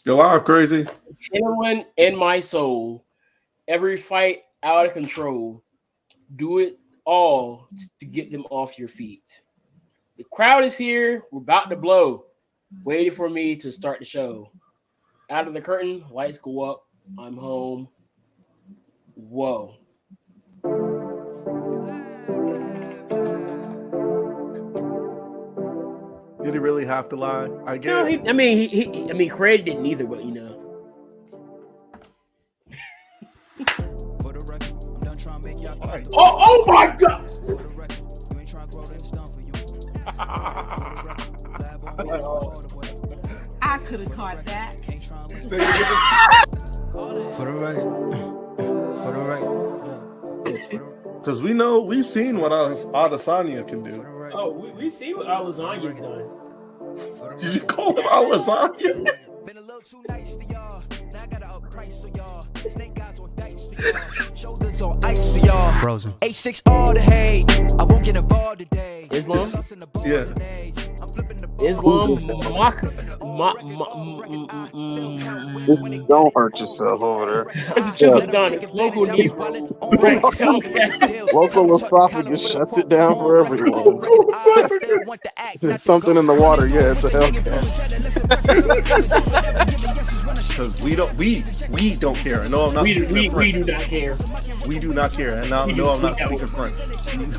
You're live, crazy. Adrenaline in my soul. Every fight out of control. Do it all to get them off your feet. The crowd is here. We're about to blow. Waiting for me to start the show. Out of the curtain, lights go up. I'm home. Whoa. Did he really have to lie? I get. No, Craig didn't either, but you know. Oh my God! I could have caught that. For the record. Because we've seen what Adesanya can do. Oh, we see what Lasagna's done. Did you call him Lasagna? Been a little too nice to y'all. Now I gotta up price for y'all. Snake eyes on dice for y'all. Shoulders on ice for y'all. Frozen. A6 all the hate. I won't get involved today. Islam? Yeah. Islam. Don't hurt yourself over there. This is just done. It's local Negro. Local esophagus shuts it down for everyone. There's something in the water. Yeah, it's a Hellcat. Because we don't care. No, I'm not. We do not care. We do not care. And I'm not speaking French.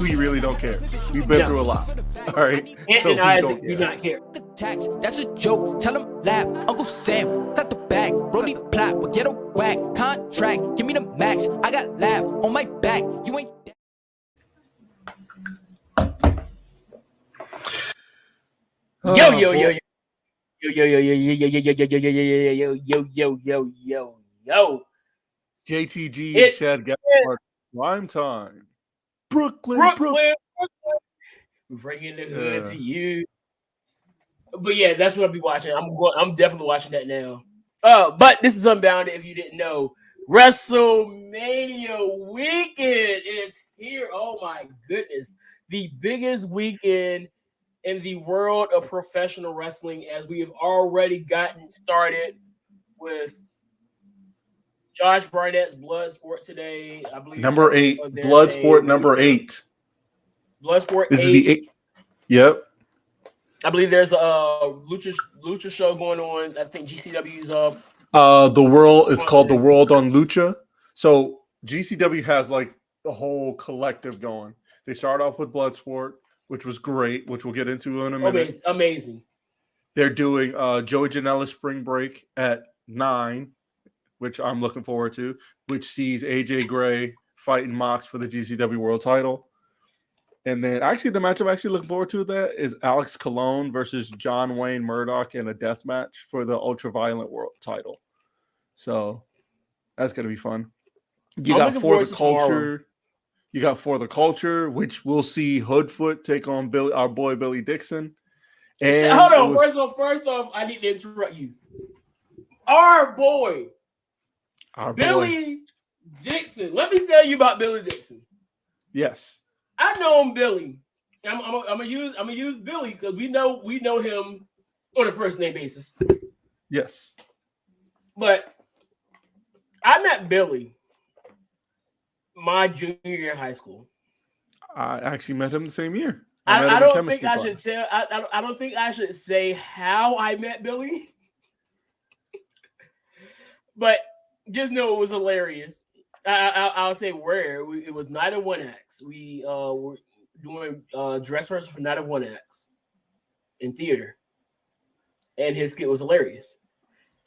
We really don't care. We've been through a lot. All right. And Isaac do not care. That's a joke. Tell him laugh. Uncle Sam, got the bag. Brody plot, will get a whack. Contract, give me the max. I got lab on my back. You ain't. Yo. JTG, Shad Gaspard, Prime Time. Brooklyn. We're bringing the hood to you. But yeah, that's what I'll be watching. I'm definitely watching that now. But this is Unbounded. If you didn't know, WrestleMania Weekend is here. Oh my goodness, the biggest weekend in the world of professional wrestling, as we have already gotten started with Josh Barnett's Bloodsport today. I believe number 8, Bloodsport number 8. Bloodsport. This is the 8. Yep. I believe there's a Lucha show going on. I think GCW's up. The world. It's called The World on Lucha. So GCW has like the whole collective going. They start off with Bloodsport, which was great, which we'll get into in a minute. Amazing. They're doing Joey Janela's Spring Break at 9, which I'm looking forward to, which sees AJ Gray fighting Mox for the GCW World Title. And then actually the match I'm actually looking forward to that is Alex Colon versus John Wayne Murdoch in a death match for the Ultraviolent World Title. So that's going to be fun. You got For the Culture. You got For the Culture, which we'll see Hoodfoot take on our boy Billy Dixon. And hold on. First off, I need to interrupt you. Our boy. Billy Dixon. Let me tell you about Billy Dixon. Yes. I know him, Billy. I'm gonna use Billy because we know him on a first name basis. Yes. But I met Billy my junior year in high school. I actually met him the same year. I don't think I should tell. I don't think I should say how I met Billy, but just know it was hilarious. I'll say where. It was Night of One Acts. We were doing dress rehearsal for Night of One Acts in theater, and his skit was hilarious.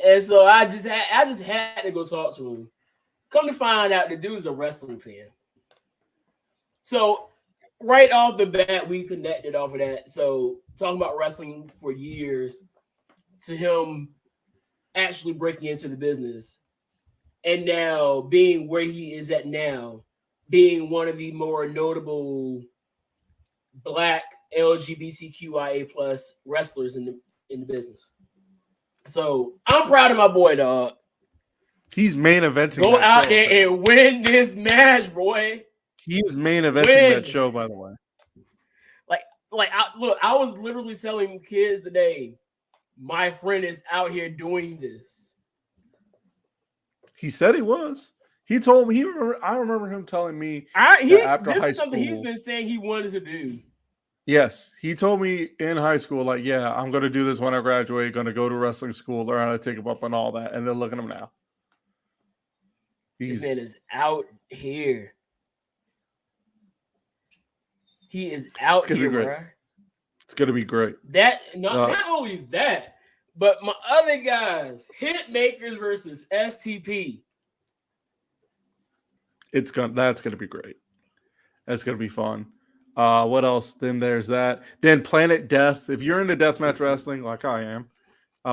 And so I just had to go talk to him. Come to find out, the dude's a wrestling fan. So right off the bat, we connected off of that. So talking about wrestling for years, to him actually breaking into the business. And now being where he is at now, being one of the more notable Black LGBTQIA plus wrestlers in the business. So I'm proud of my boy, dog. He's main eventing. Go out there and win this match, boy. He's main eventing When? that show, by the way. I was literally telling kids today, my friend is out here doing this. He said he was. He told me. I remember him telling me This is something he's been saying he wanted to do. Yes, he told me in high school, like, yeah, I'm going to do this when I graduate. Going to go to wrestling school, learn how to take him up and all that. And then look at him now. This man is out here. He is out here, bro. It's going to be great. Not only that, but my other guys, Hitmakers versus STP. That's going to be great. That's going to be fun. What else? Then there's that. Then Planet Death. If you're into deathmatch wrestling, like I am,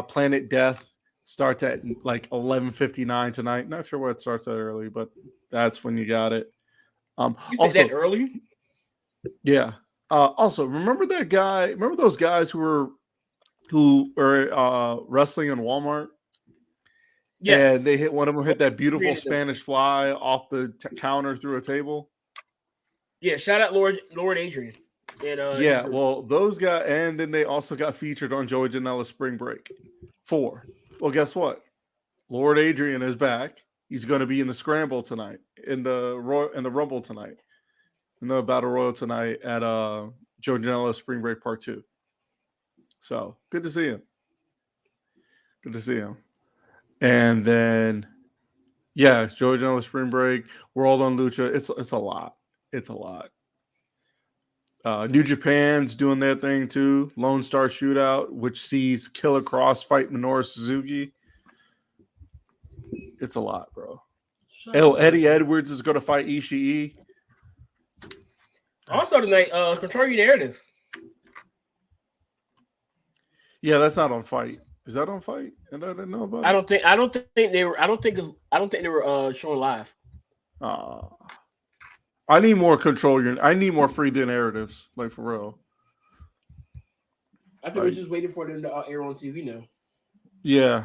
Planet Death starts at like 11:59 tonight. Not sure why it starts that early, but that's when you got it. You said that early? Yeah. Also, remember that guy? Remember those guys who were wrestling in Walmart? Yes. And they one of them hit that beautiful Spanish fly off the counter through a table. Yeah, shout out Lord Adrian. And, well, those guys, and then they also got featured on Joey Janela's Spring Break 4. Well, guess what? Lord Adrian is back. He's going to be in the Scramble tonight, in the Rumble tonight, in the Battle Royal tonight at Joey Janela's Spring Break Part 2. So good to see him. Good to see him. And then, it's Joey Janela's Spring Break, World on Lucha. It's a lot. It's a lot. New Japan's doing their thing too. Lone Star Shootout, which sees Killer Cross fight Minoru Suzuki. It's a lot, bro. Eddie Edwards is going to fight Ishii. Also tonight, Control Your Narrative. Yeah, that's not on Fight. Is that on Fight? And I didn't know about I don't think they were showing live. I need more I need more free narratives, like for real. I think we're just waiting for them to air on TV now. Yeah,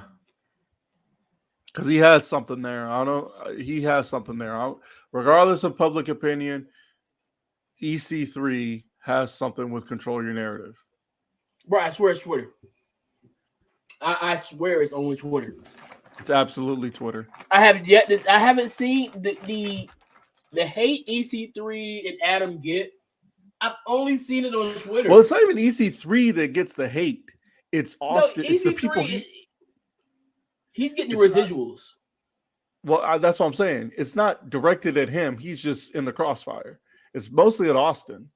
because he has something there. He has something there. Regardless of public opinion, EC3 has something with Control Your Narrative. Bro, I swear it's Twitter. I swear it's only Twitter. It's absolutely Twitter. I haven't seen the hate EC3 and Adam get. I've only seen it on Twitter. Well, it's not even EC3 that gets the hate. It's Austin. It's the people. He's getting the residuals. That's what I'm saying. It's not directed at him. He's just in the crossfire. It's mostly at Austin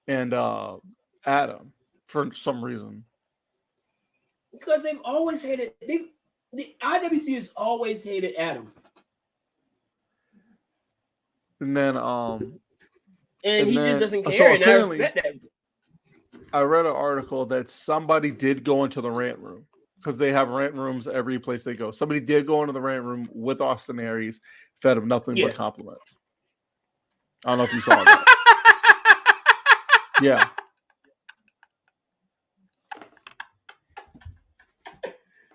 and Adam for some reason. Because they've always hated. The IWC has always hated Adam. And then he just doesn't care. And I respect that. I read an article that somebody did go into the rant room because they have rant rooms every place they go. Somebody did go into the rant room with Austin Aries, fed him nothing but compliments. I don't know if you saw that. Yeah.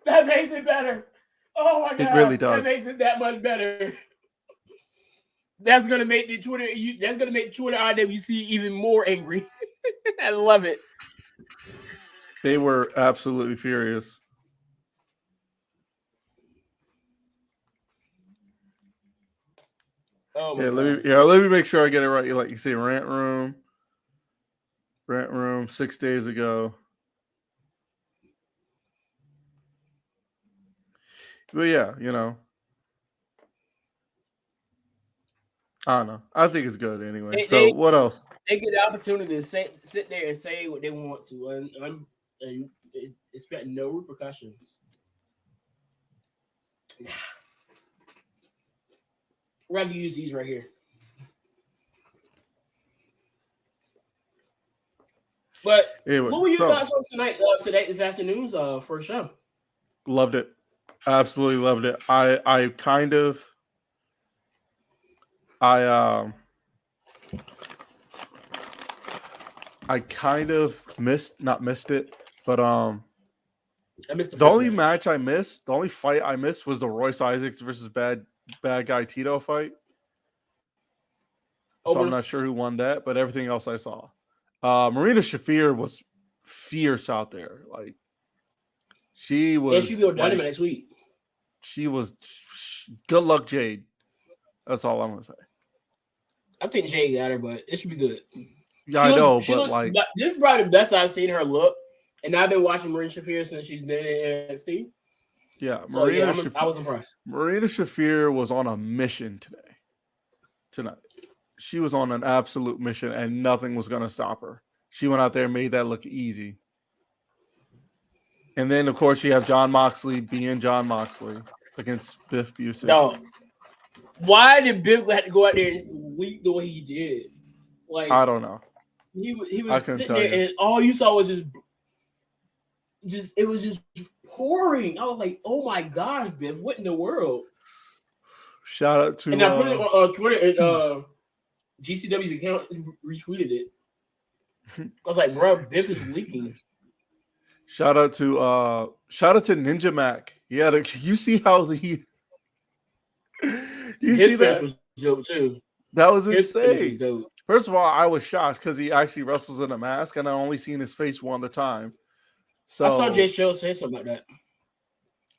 That makes it better. Oh my god. It really does. That makes it that much better. That's gonna make the Twitter IWC even more angry. I love it. They were absolutely furious. Oh my god. Let me make sure I get it right. Like you say, rant room 6 days ago. But yeah, I don't know. I think it's good anyway. What else? They get the opportunity to sit there and say what they want to, and expect no repercussions. I'd rather use these right here. But anyway, what were your thoughts on this afternoon's first show? Loved it. Absolutely loved it. I kind of not missed it, but I missed the only match I missed, the only fight I missed was the Royce Isaacs versus bad guy Tito fight. So I'm not sure who won that, but everything else I saw. Marina Shafir was fierce out there. Like she was. And she'll be on Dynamite next week. She was. Good luck, Jade. That's all I'm gonna say. I think Jade got her, but it should be good. Yeah, I know, but like this is probably the best I've seen her look, and I've been watching Marina Shafir since she's been in NXT. Yeah, so I was impressed. Marina Shafir was on a mission tonight. She was on an absolute mission, and nothing was gonna stop her. She went out there and made that look easy. And then, of course, you have Jon Moxley being Jon Moxley against Biff Busick. No. Why did Biff have to go out there and leak the way he did? Like I don't know. He was sitting there and all you saw was just it was just pouring. I was like, oh my gosh, Biff, what in the world? Shout out to and I put it on Twitter and GCW's account retweeted it. I was like, bro, Biff is leaking. Shout out to Ninja Mac. Yeah, you see how he his finish was dope too. That was insane. Was First of all, I was shocked because he actually wrestles in a mask, and I only seen his face one other time. So I saw Jay Show say something about that.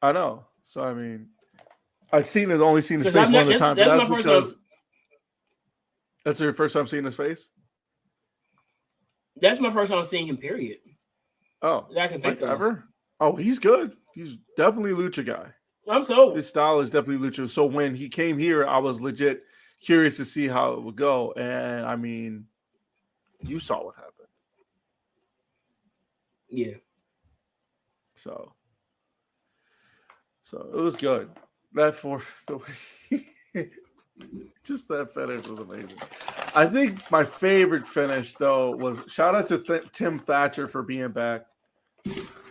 I know. So I mean, only seen his face one other time. That's because that's your first time seeing his face. That's my first time seeing him. Period. Oh, that I can think of. Ever? Oh, he's good. He's definitely a lucha guy. I'm so. His style is definitely lucha. So when he came here, I was legit curious to see how it would go. And I mean, you saw what happened. Yeah. So it was good. That just that finish was amazing. I think my favorite finish though was shout out to Tim Thatcher for being back,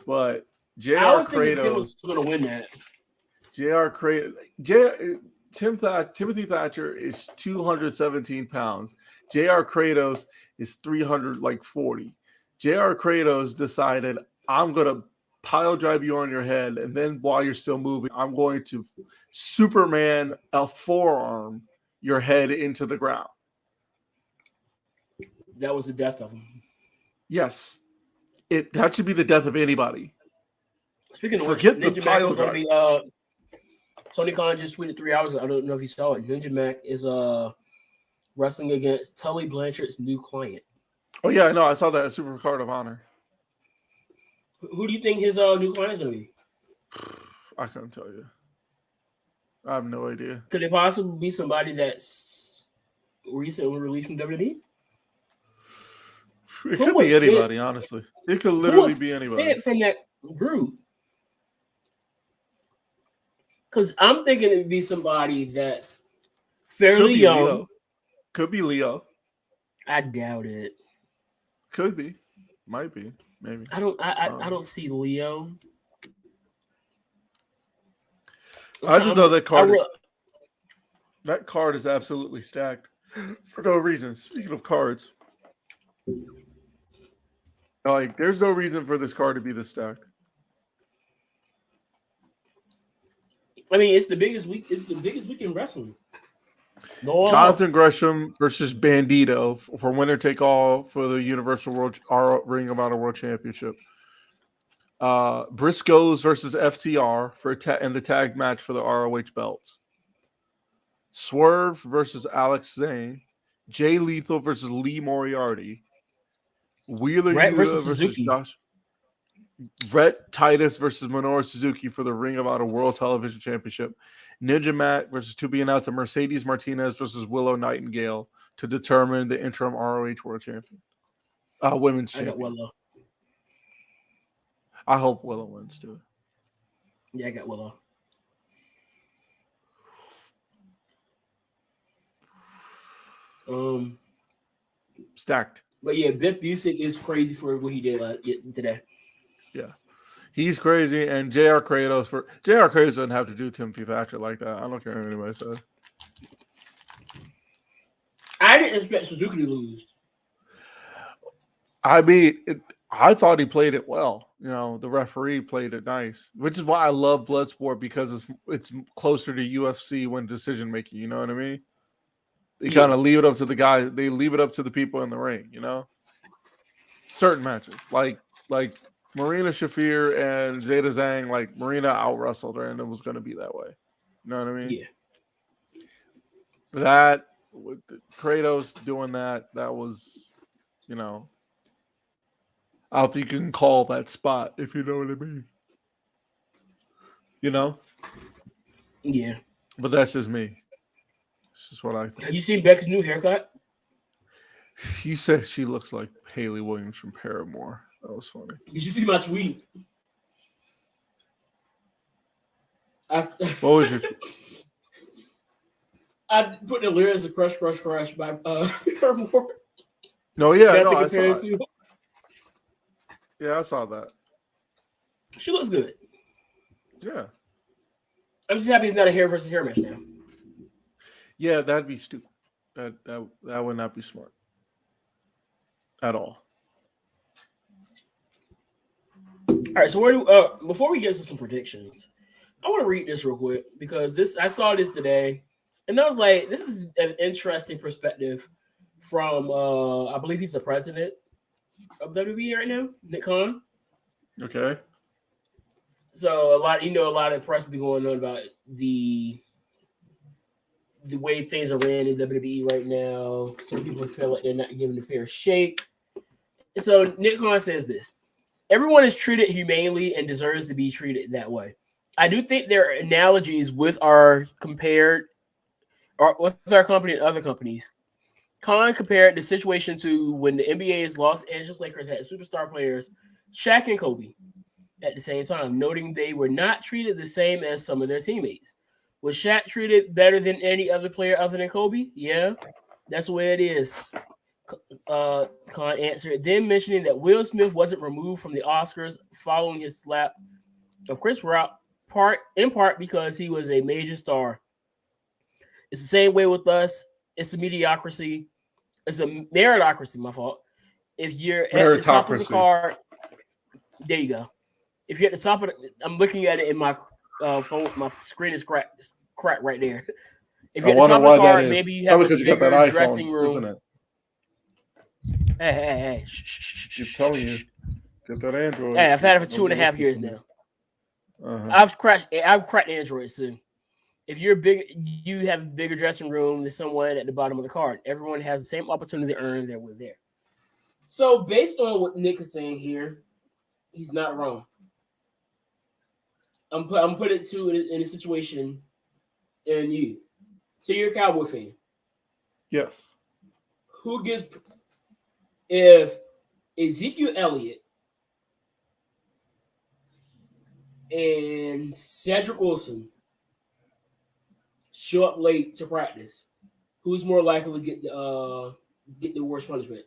but JR Kratos Tim was going to win that. Timothy Thatcher is 217 pounds. JR Kratos is 340. JR Kratos decided, I'm going to pile drive you on your head, and then while you're still moving, I'm going to Superman a forearm your head into the ground. That was the death of him. Yes. That should be the death of anybody. Speaking of which, Ninja Mac is going to be Tony Khan just tweeted 3 hours ago. I don't know if you saw it. Ninja Mac is wrestling against Tully Blanchard's new client. Oh yeah, I know. I saw that at Super Card of Honor. Who do you think his new client is going to be? I couldn't tell you. I have no idea. Could it possibly be somebody that's recently released from WWE? It could be anybody, honestly. It could literally be anybody. Fit from that group. Because I'm thinking it'd be somebody that's fairly young. Leo. Could be Leo. I doubt it. Could be. Might be. Maybe. I don't see Leo. I just know that card. That card is absolutely stacked for no reason. Speaking of cards, like there's no reason for this card to be this stacked. I mean, it's the biggest week. It's the biggest week in wrestling. Jonathan Gresham versus Bandito for winner take all for the Universal Ring of Honor World Championship. Briscoes versus FTR for and the tag match for the ROH belts. Swerve versus Alex Zane. Jay Lethal versus Lee Moriarty. Wheeler Yuta versus Josh. Rhett Titus versus Minoru Suzuki for the Ring of Honor World Television Championship. Ninja Mac versus to be announced Mercedes Martinez versus Willow Nightingale to determine the interim ROH World Champion. Women's champion. I got Willow. I hope Willow wins too. Yeah, I got Willow. Stacked. But yeah, Biff Busick is crazy for what he did today. Yeah. He's crazy, and JR Kratos doesn't have to do Timothy Thatcher like that. I don't care what anybody says. I didn't expect Suzuki to lose. I mean, I thought he played it well. You know, the referee played it nice, which is why I love Bloodsport because it's closer to UFC when decision making. You know what I mean? They kind of leave it up to the guy. They leave it up to the people in the ring, you know. Certain matches, like Marina Shafir and Zeta Zhang, like Marina out wrestled her, and it was going to be that way. You know what I mean? Yeah. That with Kratos doing that was, you know, I don't think you can call that spot, if you know what I mean. You know? Yeah. But that's just me. It's just what I think. Have you seen Becca's new haircut? He said she looks like Haley Williams from Paramore. That was funny. Did you see my tweet? What was your tweet? I put the lyrics of Crush, Crush, Crush by Paramore. No, yeah, You no, have I to compare saw it it. to. Yeah, I saw that. She looks good. Yeah. I'm just happy it's not a hair versus hair match now. Yeah, that'd be stupid. That would not be smart. At all. All right, so where do before we get to some predictions, I want to read this real quick because I saw this today, and I was like, this is an interesting perspective from I believe he's the president of WWE right now, Nick Khan. Okay. So a lot of press be going on about the way things are ran in WWE right now. Some people feel like they're not given a fair shake. So Nick Khan says this: everyone is treated humanely and deserves to be treated that way. I do think there are analogies with our company and other companies. Khan compared the situation to when the NBA's Los Angeles Lakers had superstar players Shaq and Kobe at the same time, noting they were not treated the same as some of their teammates. Was Shaq treated better than any other player other than Kobe? Yeah, that's the way it is. Khan answered, then mentioning that Will Smith wasn't removed from the Oscars following his slap of Chris Rock, in part because he was a major star. It's the same way with us. It's a mediocrity. It's a meritocracy, my fault. If you're at the top of the card, there you go. If you're at the top of I'm looking at it in my phone. My screen is cracked right there. If you're at the top of the card, maybe you have a bigger dressing room. Isn't it? Hey. Keep telling you. Get that Android. Hey, I've had it for 2.5 years now. I've cracked Android too. If you're big, you have a bigger dressing room than someone at the bottom of the card. Everyone has the same opportunity to earn that we're there. So based on what Nick is saying here, he's not wrong. I'm putting it in a situation in you. So you're a Cowboy fan. Yes. Who gives if Ezekiel Elliott and Cedric Wilson show up late to practice, who's more likely to get the worst punishment?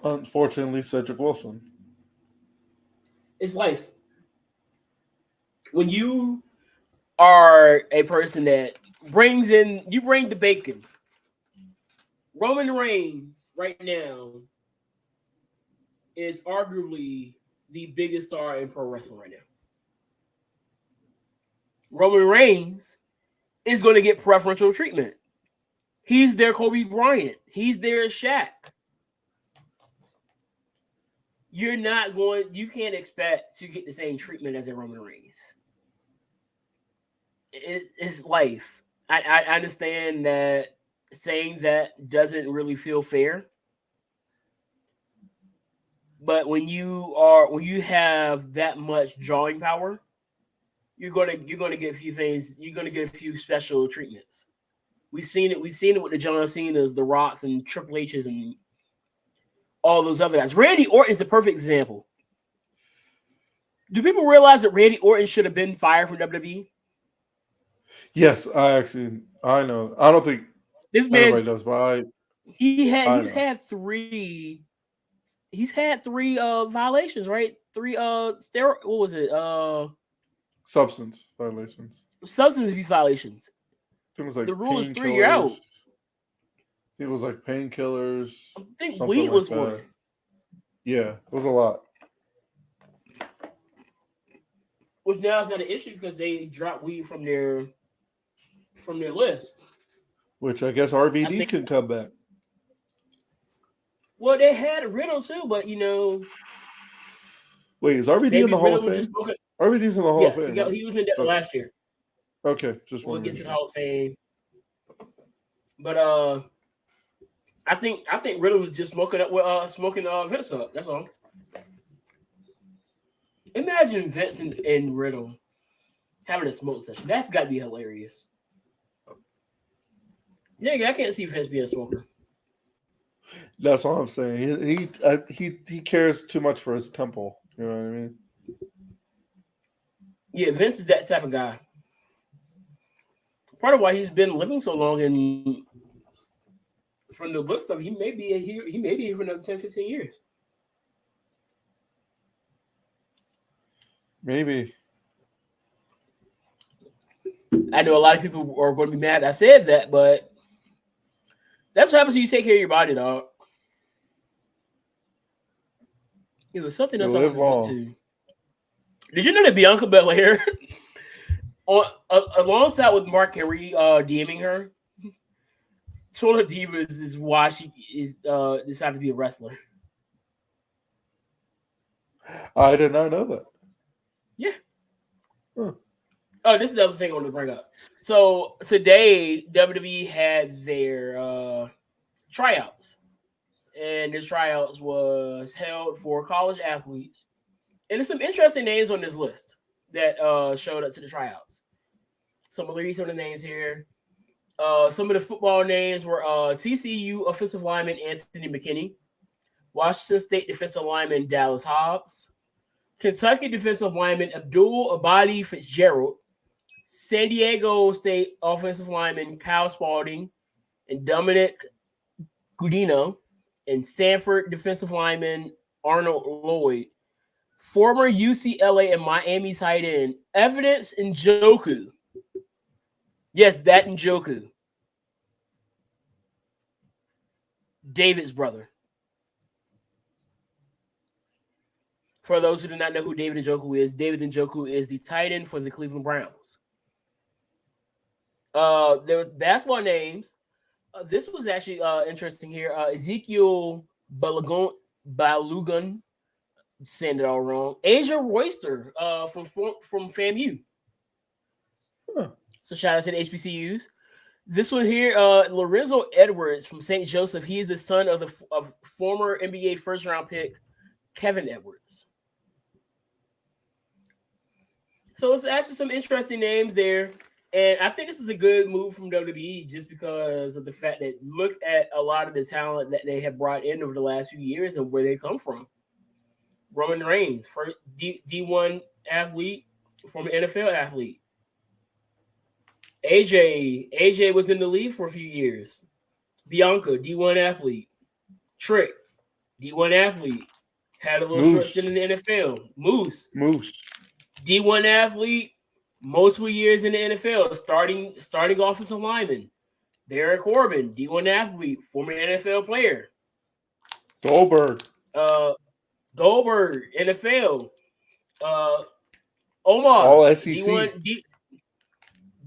Unfortunately, Cedric Wilson. It's life. When you are a person that bring the bacon. Roman Reigns right now is arguably the biggest star in pro wrestling right now. Roman Reigns is going to get preferential treatment. He's their Kobe Bryant. He's their Shaq. You can't expect to get the same treatment as a Roman Reigns. It's life. I understand that saying that doesn't really feel fair. But when you have that much drawing power, you're gonna get a few things. You're gonna get a few special treatments. We've seen it with the John Cenas, the Rocks, and Triple H's, and all those other guys. Randy Orton is the perfect example. Do people realize that Randy Orton should have been fired from WWE? Yes, I know. I don't think this man everybody does, but he's had three violations, right? Three what was it? Substance violations. Substance abuse violations. It was like the rule is 3 years out. It was like painkillers. I think weed was one. Yeah, it was a lot. Which now is not an issue because they dropped weed from their from their list. Which I guess RVD can come back. Well, they had Riddle too, but Wait, is RVD in the Hall of Fame? RVD's in the Hall of Fame. Yes, he was in there last year. Okay, just we'll wondering. get to the Hall of Fame. But I think Riddle was just smoking Vince up. That's all. Imagine Vince and Riddle having a smoke session. That's got to be hilarious. Yeah, I can't see Vince being a smoker. That's all I'm saying. He cares too much for his temple. You know what I mean? Yeah, Vince is that type of guy. Part of why he's been living so long, and from the looks of it, he may be here for another 10, 15 years. Maybe. I know a lot of people are going to be mad I said that, but that's what happens when you take care of your body, dog. It was something else I wanted to get to. Did you know that Bianca Belair, alongside with Mark Henry DMing her, Total Divas is why she is decided to be a wrestler? I did not know that. Yeah. Huh. Oh, this is the other thing I want to bring up. So today, WWE had their tryouts. And this tryouts was held for college athletes. And there's some interesting names on this list that showed up to the tryouts. Some of the names here. Some of the football names were CCU offensive lineman Anthony McKinney, Washington State defensive lineman Dallas Hobbs, Kentucky defensive lineman Abdul Abadi Fitzgerald, San Diego State offensive lineman Kyle Spalding and Dominic Gudino, and Sanford defensive lineman Arnold Lloyd, former UCLA and Miami tight end Evidence Njoku. Yes, that Njoku. David's brother. For those who do not know who David Njoku is, David Njoku is the tight end for the Cleveland Browns. There was basketball names. This was actually interesting here. Ezekiel Balugan, saying it all wrong. Asia Royster from FAMU. Huh. So shout out to the HBCUs. This one here, Lorenzo Edwards from St. Joseph. He is the son of former NBA first round pick Kevin Edwards. So it's actually some interesting names there. And I think this is a good move from WWE just because of the fact that look at a lot of the talent that they have brought in over the last few years and where they come from. Roman Reigns, first D1 athlete, former NFL athlete. AJ was in the league for a few years. Bianca, D1 athlete. Trick, D1 athlete. Had a little short stint in the NFL. Moose, D1 athlete. Multiple years in the NFL, starting offensive lineman. Derek Corbin, D1 athlete, former NFL player. Goldberg, NFL. Omos, all SEC.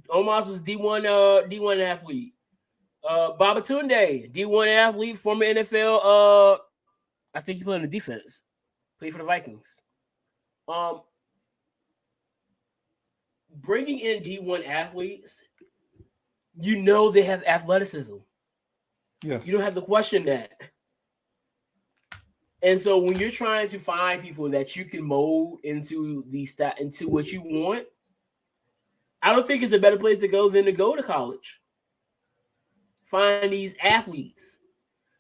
Omos was D1 athlete. Babatunde, D1 athlete, former NFL. I think he played in the defense. Played for the Vikings. Bringing in D1 athletes, they have athleticism. Yes. You don't have to question that. And so when you're trying to find people that you can mold into what you want, I don't think it's a better place to go than to go to college. Find these athletes.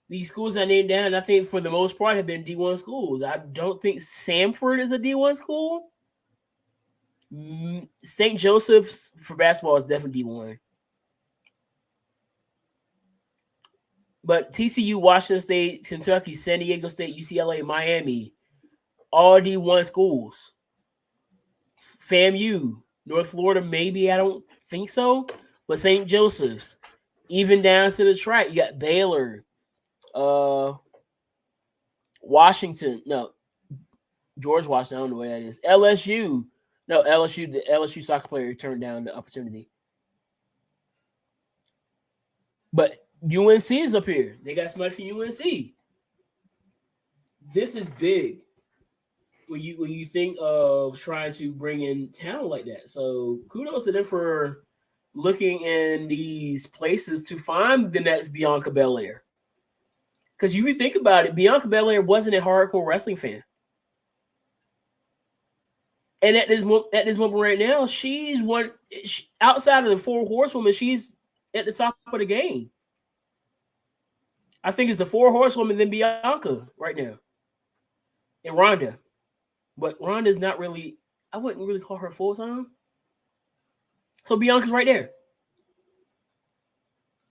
These schools I named down, I think for the most part have been D1 schools. I don't think Samford is a D1 school. St. Joseph's for basketball is definitely D1. But TCU, Washington State, Kentucky, San Diego State, UCLA, Miami, all D1 schools. FAMU, North Florida, maybe, I don't think so. But St. Joseph's, even down to the track, you got Baylor, Washington, George Washington, I don't know where that is. LSU. No, the LSU soccer player turned down the opportunity. But UNC is up here. They got somebody from UNC. This is big when you think of trying to bring in talent like that. So kudos to them for looking in these places to find the next Bianca Belair. Because if you think about it, Bianca Belair wasn't a hardcore wrestling fan. And at this moment right now, she's outside of the 4 horsewomen, she's at the top of the game. I think it's the 4 horsewomen, then Bianca right now. And Ronda. But Ronda's not really, I wouldn't really call her full-time. So Bianca's right there.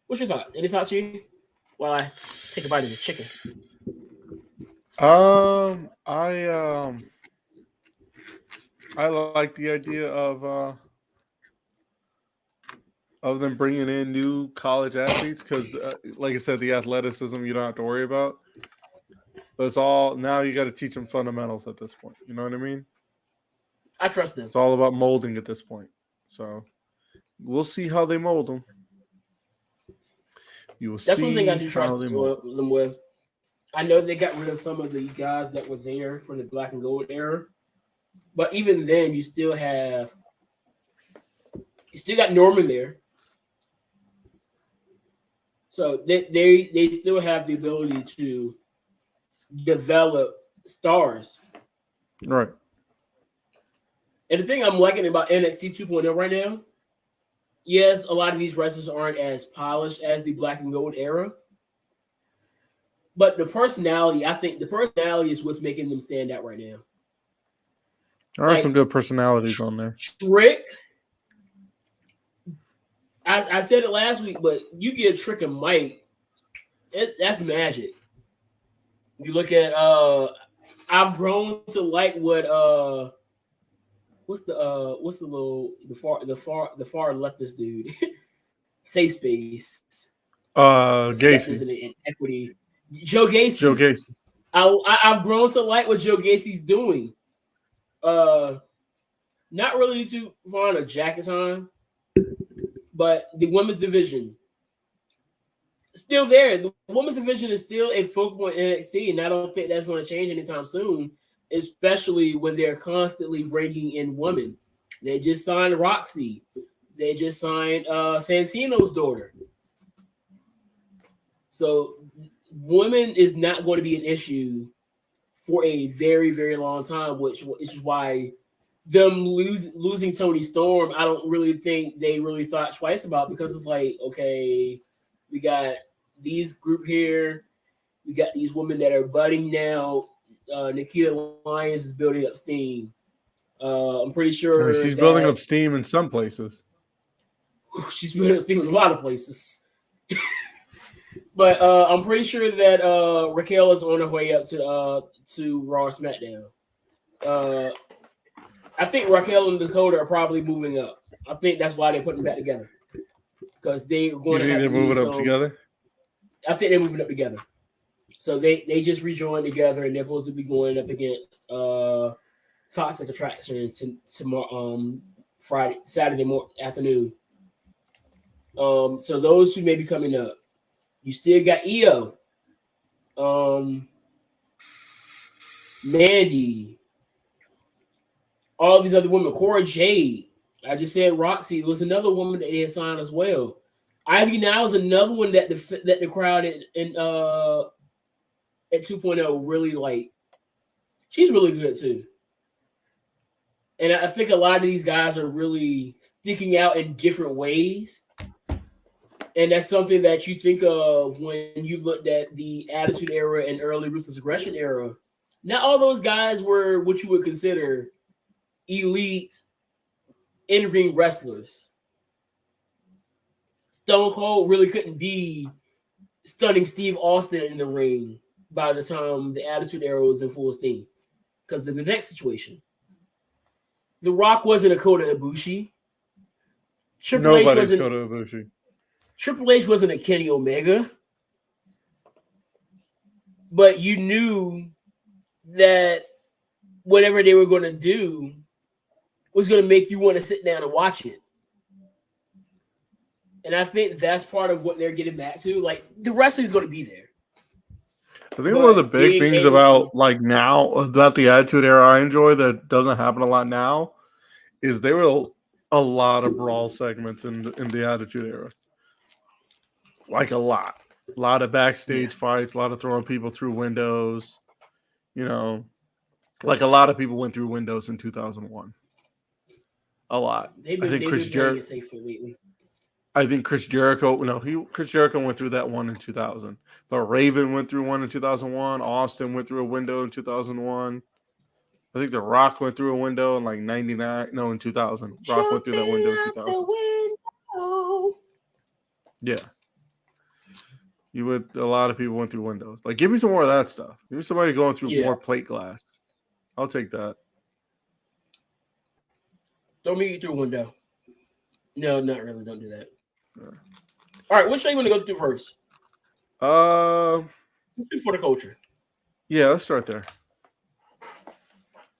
What's your thought? Any thoughts here? While I take a bite of the chicken. I like the idea of them bringing in new college athletes because, like I said, the athleticism you don't have to worry about. But it's all now you got to teach them fundamentals at this point. You know what I mean? I trust them. It's all about molding at this point. So we'll see how they mold them. You will That's see one thing I do trust how they them mold. with. I know they got rid of some of the guys that were there for the black and gold era. But even then, you still got Norman there. So they still have the ability to develop stars. Right. And the thing I'm liking about NXT 2.0 right now, yes, a lot of these wrestlers aren't as polished as the black and gold era. But the personality, I think the personality is what's making them stand out right now. There are some good personalities on there. Trick. I said it last week, but you get Trick and Mike, that's magic. You look at I've grown to like what what's the far leftist dude safe space Gacy and equity Joe Gacy. I've grown to like what Joe Gacy's doing. Not really too fond of jacket time, but the women's division still there. The women's division is still a focal point in NXT, and I don't think that's going to change anytime soon, especially when they're constantly bringing in women. They just signed Roxy. They just signed Santino's daughter. So women is not going to be an issue for a very, very long time, which is why them losing Toni Storm, I don't really think they really thought twice about, because it's like, okay, we got these group here, we got these women that are budding now. Nikita Lyons is building up steam. I'm pretty sure she's building up steam in some places. She's building up steam in a lot of places. But I'm pretty sure that Raquel is on her way up to Raw SmackDown. I think Raquel and Dakota are probably moving up. I think that's why they're putting them back together, because they're going to have to move it up together. I think they're moving up together. So they just rejoined together, and they're supposed to be going up against Toxic Attraction tomorrow, Saturday afternoon. So those two may be coming up. You still got Io, Mandy, all these other women. Cora Jade. I just said Roxy was another woman that they had signed as well. Ivy now is another one that the crowd at 2.0 really like. She's really good too. And I think a lot of these guys are really sticking out in different ways. And that's something that you think of when you looked at the Attitude Era and early Ruthless Aggression era. Not all those guys were what you would consider elite in-ring wrestlers. Stone Cold really couldn't be stunning Steve Austin in the ring by the time the Attitude Era was in full steam, because of the next situation. The Rock wasn't a Kota Ibushi. Nobody's Kota Ibushi. Triple H wasn't a Kenny Omega. But you knew that whatever they were going to do was going to make you want to sit down and watch it. And I think that's part of what they're getting back to. Like the wrestling's going to be there. I think one of the big things about like now about the Attitude Era I enjoy that doesn't happen a lot now is there were a lot of brawl segments in the Attitude Era. Like a lot of backstage fights, a lot of throwing people through windows. You know, like a lot of people went through windows in 2001. A lot. I think Chris Jericho. I think Chris Jericho. No, Chris Jericho went through that one in 2000. But Raven went through one in 2001. Austin went through a window in 2001. I think The Rock went through a window in like 99. No, in 2000. Rock went through that window in 2000. Yeah. A lot of people went through windows. Like, give me some more of that stuff. Give me somebody going through more plate glass. I'll take that. Don't make it through a window. No, not really. Don't do that. Yeah. All right, what show you want to go through first? Let's do For the Culture. Yeah, let's start there.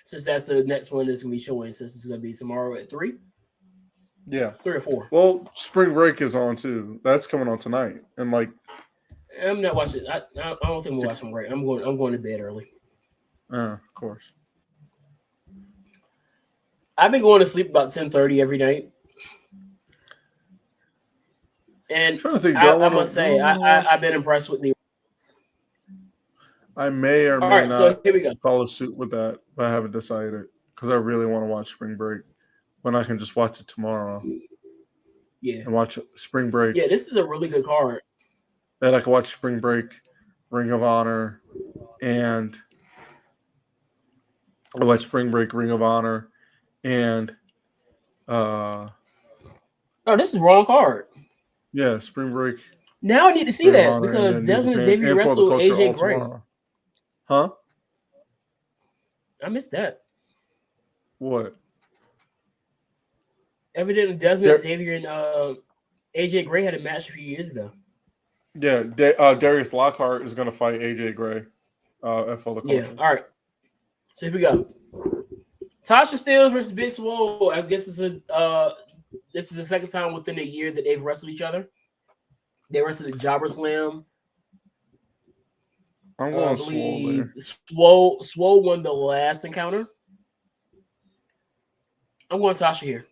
Since that's the next one that's going to be showing, since it's going to be tomorrow at 3? Yeah. 3 or 4. Well, Spring Break is on, too. That's coming on tonight. And, like... I'm not watching. I don't think we'll watch Spring Break. I'm going to bed early. Of course. I've been going to sleep about 10:30 every night. And I must say, I've been impressed with the... I may or may not so here we go. follow suit with that, but I haven't decided because I really want to watch Spring Break when I can just watch it tomorrow. Yeah. And watch Spring Break. Yeah, this is a really good card. And I can watch Spring Break, Ring of Honor, and I watch Spring Break, Ring of Honor, and oh, this is the wrong card. Yeah, Spring Break. Now I need to see that because Desmond Xavier wrestled AJ Gray. Huh? I missed that. What? Evidently, Desmond Xavier and AJ Gray had a match a few years ago. Yeah, Darius Lockhart is going to fight AJ Gray at For the Culture. Yeah, all right. So here we go. Tasha Steelz versus Big Swole. I guess this is the second time within a year that they've wrestled each other. They wrestled at Jobber Slam. I'm going Swole there. Swole won the last encounter. I'm going Tasha here.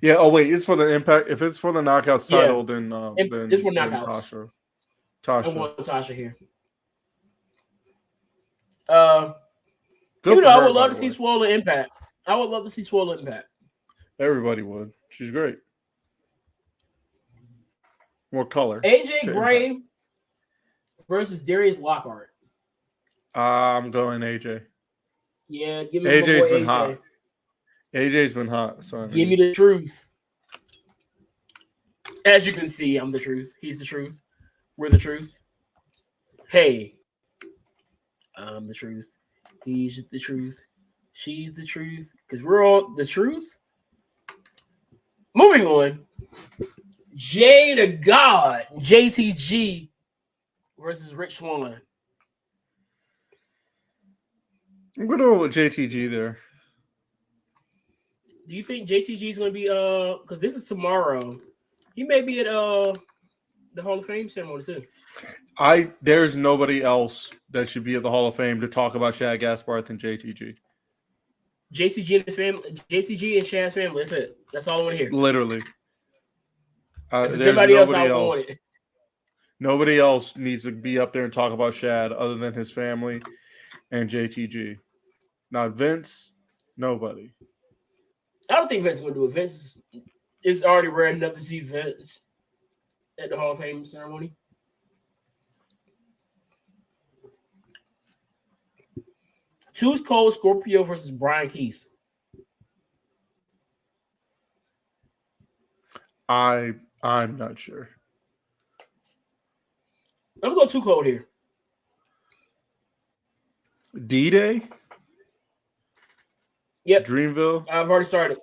Yeah. Oh wait, it's for the Impact. If it's for the Knockouts title, then it's for Knockouts. Tasha. I want Tasha here. I would love to see Swole in Impact. I would love to see Swole in Impact. Everybody would. She's great. More color. AJ Gray versus Darius Lockhart. I'm going AJ. Yeah, give me AJ's been hot. AJ's been hot. So give me the truth. As you can see, I'm the truth. He's the truth. We're the truth. Hey, I'm the truth. He's the truth. She's the truth. Because we're all the truth. Moving on. Jay the God, JTG versus Rich Swann. I'm going to go with JTG there. Do you think JTG is going to be because this is tomorrow? He may be at the Hall of Fame ceremony too. There's nobody else that should be at the Hall of Fame to talk about Shad Gaspard than JTG. JTG and his family, JTG and Shad's family. That's it. That's all I want to hear. Literally. If somebody else, I want it. Nobody else needs to be up there and talk about Shad other than his family and JTG. Not Vince. Nobody. I don't think Vince is going to do it. Vince is already rare enough to see Vince at the Hall of Fame ceremony. Choose Cole Scorpio versus Brian Keith. I'm not sure. I'm going too cold here. D-Day? Yep. Dreamville? I've already started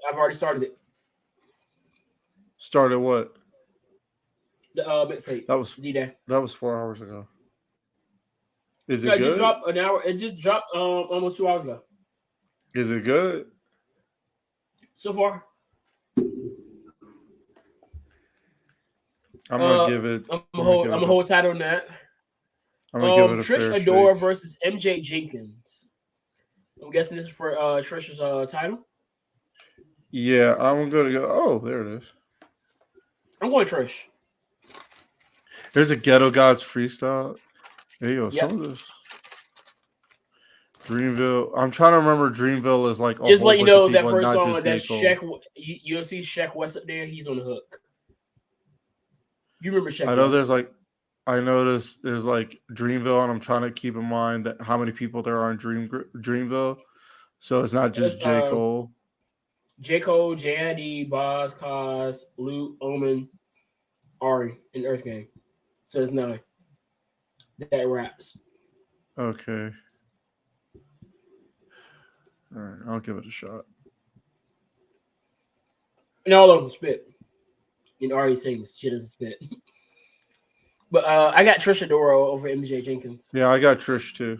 it. Started what? The mixtape. That was D-Day. That was 4 hours ago. Is it good? It just dropped an hour. It just dropped almost 2 hours ago. Is it good? So far. I'm gonna give it. I'm gonna hold tight on that. I'm gonna give it a Trish fair Adora shake. versus MJ Jenkins. I'm guessing this is for Trish's title. Yeah, I'm gonna go. Oh, there it is. I'm going Trish. There's a Ghetto Gods freestyle. There you go. Yep. Some of this. Dreamville. I'm trying to remember. Dreamville is like a Just whole let you bunch know of that people, first not song. just That's J. Shaq. You'll see Shaq West up there. He's on the hook. You remember Shaq? I know West. there's like. I noticed there's like Dreamville, and I'm trying to keep in mind that how many people there are in Dreamville. So it's not just J. Cole. J. Cole, J.I.D., Boz, Kaz, Luke, Omen, Ari, and Earth Gang. So there's 9. That wraps. Okay. All right, I'll give it a shot. And all of them spit. And Ari sings. She doesn't spit. But I got Trish Adora over MJ Jenkins. Yeah, I got Trish too.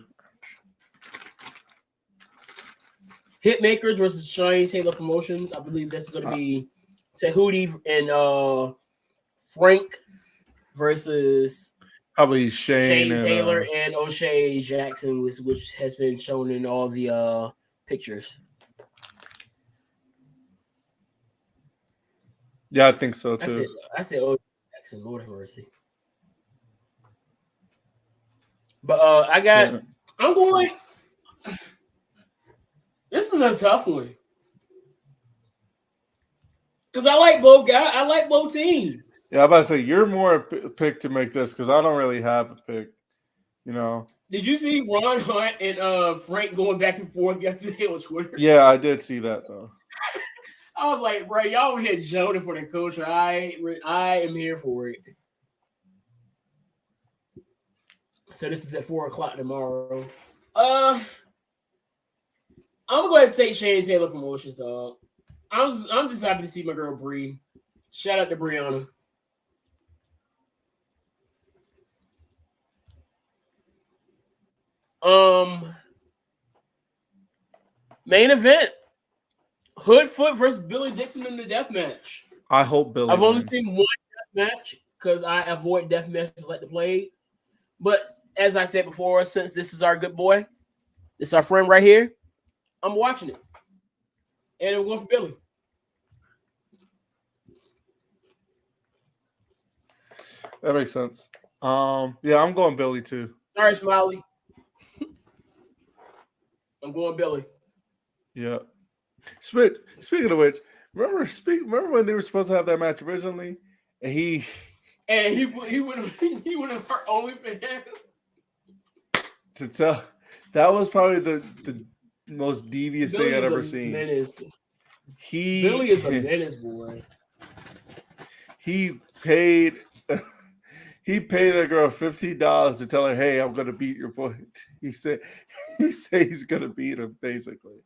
Hitmakers versus Shane Taylor Promotions. I believe that's going to be Tahuti and Frank versus Probably Shane Taylor and O'Shea Jackson, which has been shown in all the pictures. Yeah, I think so too. I said O'Shea Jackson. Lord have mercy. But I got. Yeah. I'm going. This is a tough one because I like both guys. I like both teams. Yeah, I'm about to say you're more a pick to make this because I don't really have a pick. You know. Did you see Ron Hunt and Frank going back and forth yesterday on Twitter? Yeah, I did see that though. I was like, bro, y'all were here joning for the culture. I am here for it. So this is at 4:00 tomorrow. I'm going to take Shane Taylor Promotions. I'm just happy to see my girl Bree. Shout out to Brianna. Main event: Hoodfoot versus Billy Dixon in the death match. I hope Billy. I've only seen one death match because I avoid death matches like to play. But as I said before, since this is our good boy, this is our friend right here, I'm watching it. And I'm going for Billy. That makes sense. Yeah, I'm going Billy too. Sorry, Smiley. I'm going Billy. Yeah. Speaking of which, remember when they were supposed to have that match originally, and he went on her OnlyFans to tell that was probably the most devious Billy thing I'd ever seen. Menace. Billy is a menace, boy. He paid that girl $15 to tell her, "Hey, I'm gonna beat your boy." He said he's gonna beat him, basically.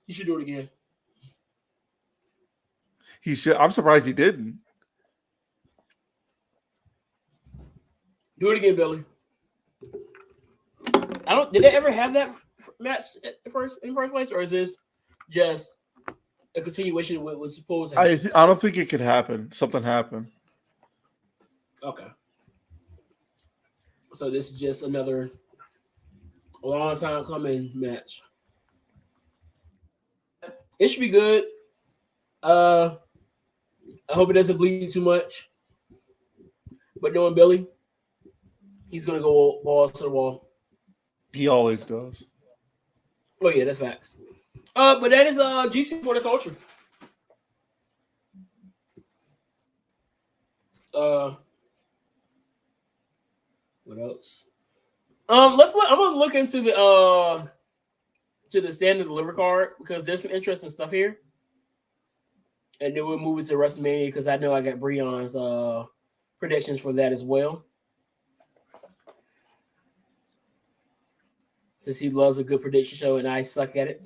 He should do it again. He should. I'm surprised he didn't. Do it again, Billy. Did they ever have that match in the first place, or is this just a continuation of what was supposed to happen? I don't think it could happen. Something happened. Okay. So this is just another long time coming match. It should be good. I hope it doesn't bleed too much. But knowing Billy, he's gonna go balls to the wall. He always does. Oh yeah, that's facts. But that is GC for the culture. What else? I'm gonna look into the standard deliver card because there's some interesting stuff here. And then we'll move it to WrestleMania because I know I got Breon's predictions for that as well. Since he loves a good prediction show and I suck at it.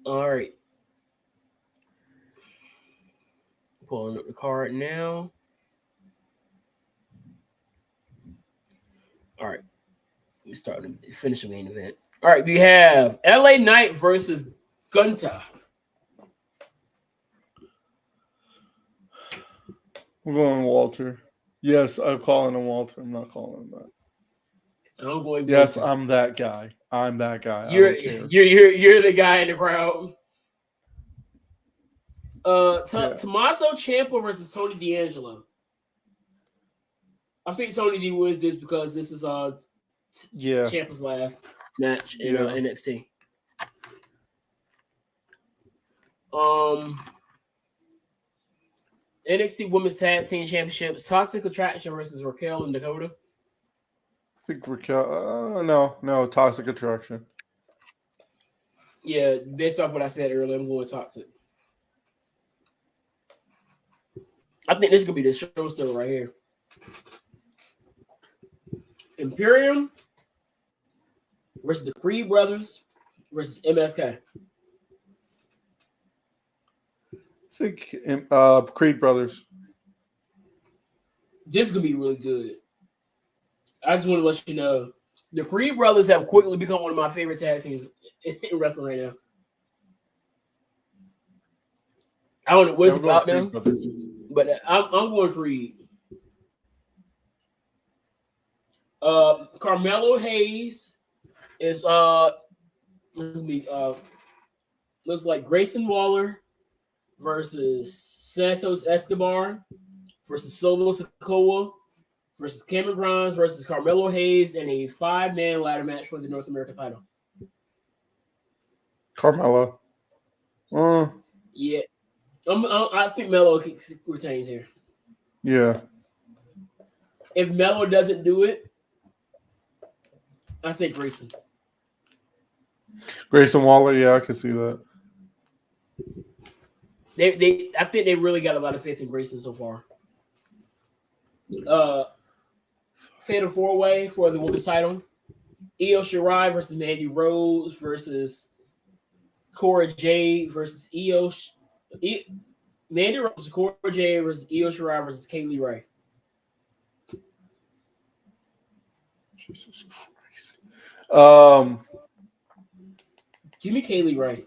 All right. Pulling up the card now. All right. We finish the main event. All right, we have LA Knight versus Gunter. I'm going Walter. Yes, I'm calling him Walter. I'm not calling him that. I'm going. Yes, Gunter. I'm that guy. I'm that guy. You're I don't care. you're the guy in the crowd. Yeah. Tommaso Ciampa versus Tony D'Angelo. I think Tony D wins this because this is Yeah. Ciampa's last match in NXT. NXT Women's Tag Team Championships: Toxic Attraction versus Raquel and Dakota. I think Raquel. No, Toxic Attraction. Yeah, based off what I said earlier, I'm going Toxic. I think this could be the show still right here. Imperium versus the Creed Brothers versus MSK. I think Creed Brothers. This could be really good. I just want to let you know the Creed Brothers have quickly become one of my favorite tag teams in wrestling right now. I don't know what it's about them, but I'm going Creed. Carmelo Hayes is looks like Grayson Waller versus Santos Escobar versus Solo Sikoa versus Cameron Grimes versus Carmelo Hayes in a 5-man ladder match for the North American title. Carmelo. Yeah. I think Melo retains here. Yeah. If Melo doesn't do it, I say Grayson. Grayson Waller, yeah, I can see that. I think they really got a lot of faith in Grayson so far. Fatal 4-way for the women's title. Io Shirai versus Mandy Rose versus Cora Jade versus Mandy Rose versus Cora Jade versus Io Shirai versus Kaylee Ray. Jesus Christ. Give me Kaylee Ray.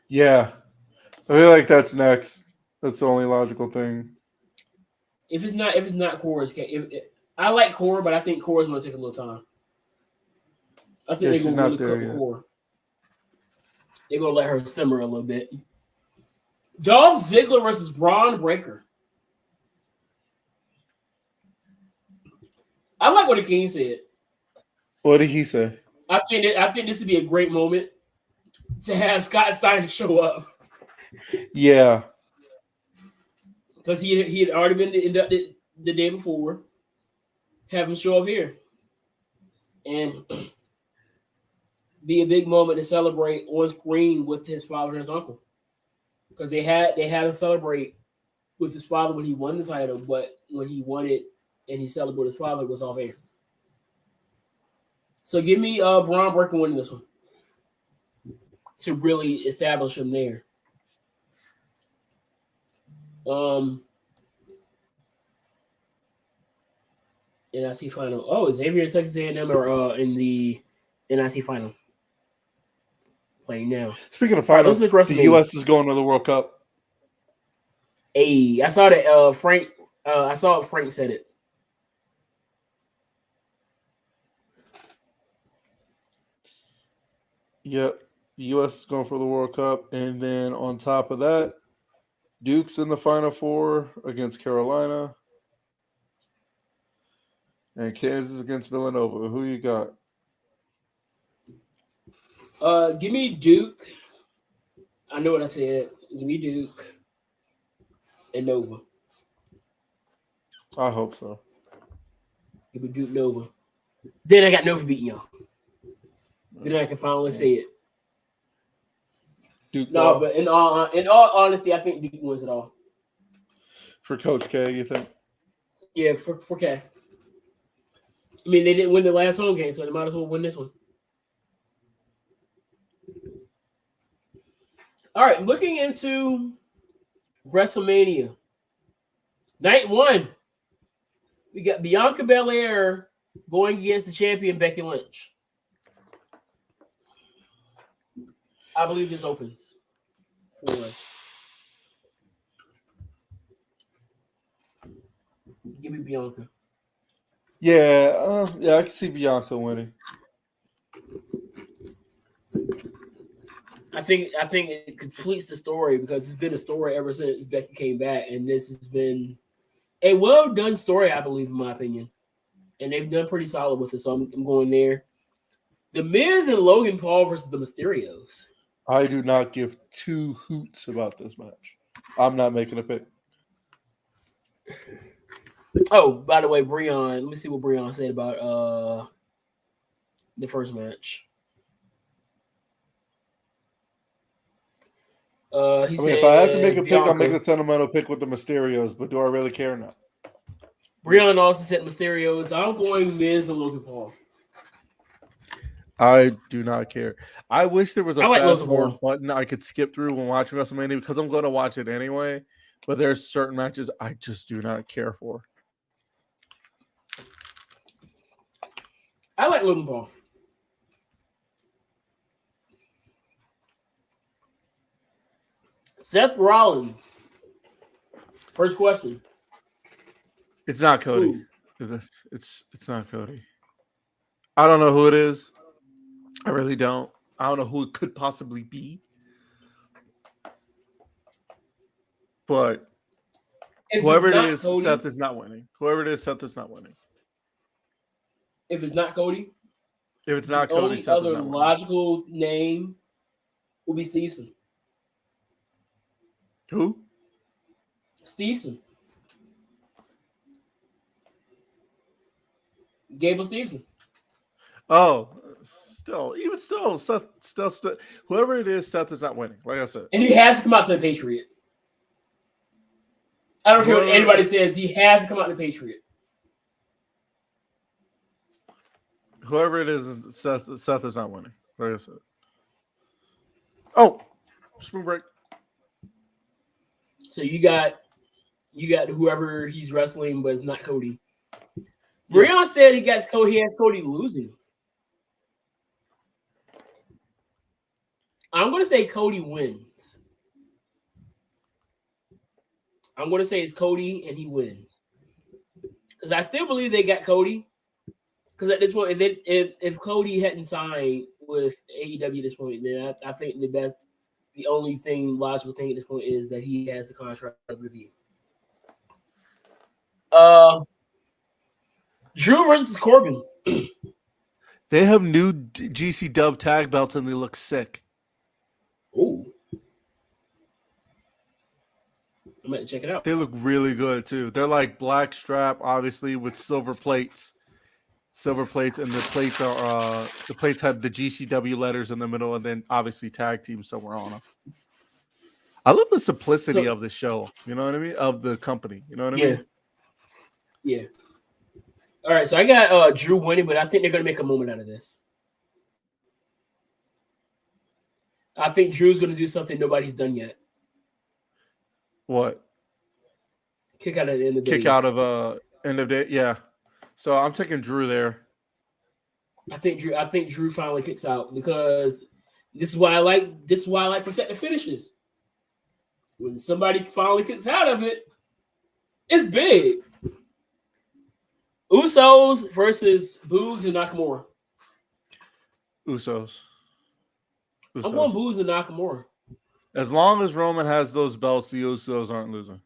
Yeah. I feel like that's next. That's the only logical thing. If it's not Cora's, I like Cora, but I think Cora's going to take a little time. I think they're going to really cook with Cora. They're going to let her simmer a little bit. Dolph Ziggler versus Braun Breaker. I like what the King said. What did he say? I think this would be a great moment to have Scott Steiner show up. Yeah. Because he had already been inducted the day before. Have him show up here. And be a big moment to celebrate on screen with his father and his uncle. Because they had to celebrate with his father when he won the title, but when he won it and he celebrated his father, it was off air. So give me Braun Breaker winning this one to really establish him there. NIC final. Oh, Xavier and Texas A&M are in the NIC final. Playing now. Speaking of finals, the U.S. is going to the World Cup. Hey, I saw that Frank. I saw Frank said it. Yep, the U.S. is going for the World Cup, and then on top of that, Duke's in the Final Four against Carolina, and Kansas against Villanova. Who you got? Give me Duke. I know what I said. Give me Duke and Nova. I hope so. Give me Duke Nova. Then I got Nova beating y'all. Then I can finally say it. Duke. No, but in all honesty, I think Duke wins it all. For Coach K, you think? Yeah, for K. I mean, they didn't win the last home game, so they might as well win this one. All right, looking into WrestleMania. Night 1. We got Bianca Belair going against the champion Becky Lynch. I believe this opens for. Give me Bianca. Yeah, I can see Bianca winning. I think it completes the story because it's been a story ever since Becky came back, and this has been a well done story, I believe, in my opinion. And they've done pretty solid with it, so I'm going there. The Miz and Logan Paul versus the Mysterios. I do not give two hoots about this match. I'm not making a pick. Oh, by the way, Breon. Let me see what Breon said about the first match. He said, if I have to make a pick, Bianca. I'll make a sentimental pick with the Mysterios, but do I really care now? Breon also said Mysterios. I'm going Miz and Logan Paul. I do not care. I wish there was a like fast Logan forward Paul. button I could skip through when watching WrestleMania because I'm going to watch it anyway. But there's certain matches I just do not care for. I like Logan Paul. Seth Rollins. First question. It's not Cody. Ooh. It's not Cody. I don't know who it is. I really don't. I don't know who it could possibly be. But whoever it is, Cody, Seth is not winning. Whoever it is, Seth is not winning. If it's not Cody, if it's not the Cody, only Seth other is not winning. logical name will be Stevenson. Who? Stevenson. Gable Stevenson. Oh, Seth, still, whoever it is, Seth is not winning. Like I said, and he has to come out to the Patriot. I don't care what anybody says. He has to come out to the Patriot. Whoever it is, Seth is not winning. Like I said. Oh, spring break. So you got whoever he's wrestling, but it's not Cody. Breon said he has Cody losing. I'm going to say Cody wins. I'm going to say it's Cody and he wins. Because I still believe they got Cody. Because at this point, if Cody hadn't signed with AEW at this point, then I think the only logical thing at this point is that he has the contract review. Drew versus Corbin. They have new GC Dub tag belts and they look sick. Ooh. I'm going to check it out. They look really good too. They're like black strap, obviously, with silver plates. And the plates have the GCW letters in the middle, and then obviously tag team somewhere on them. I love the simplicity of the show. You know what I mean? Of the company. You know what I mean? Yeah. All right, so I got Drew winning, but I think they're going to make a moment out of this. I think Drew's going to do something nobody's done yet. What? Kick out at the end of the Kick out of end of day. Yeah. So I'm taking Drew there. I think Drew finally kicks out because this is why I like protective finishes. When somebody finally kicks out of it, it's big. Usos versus Boogs and Nakamura. Usos. I'm going Boogs and Nakamura. As long as Roman has those belts, the Usos aren't losing.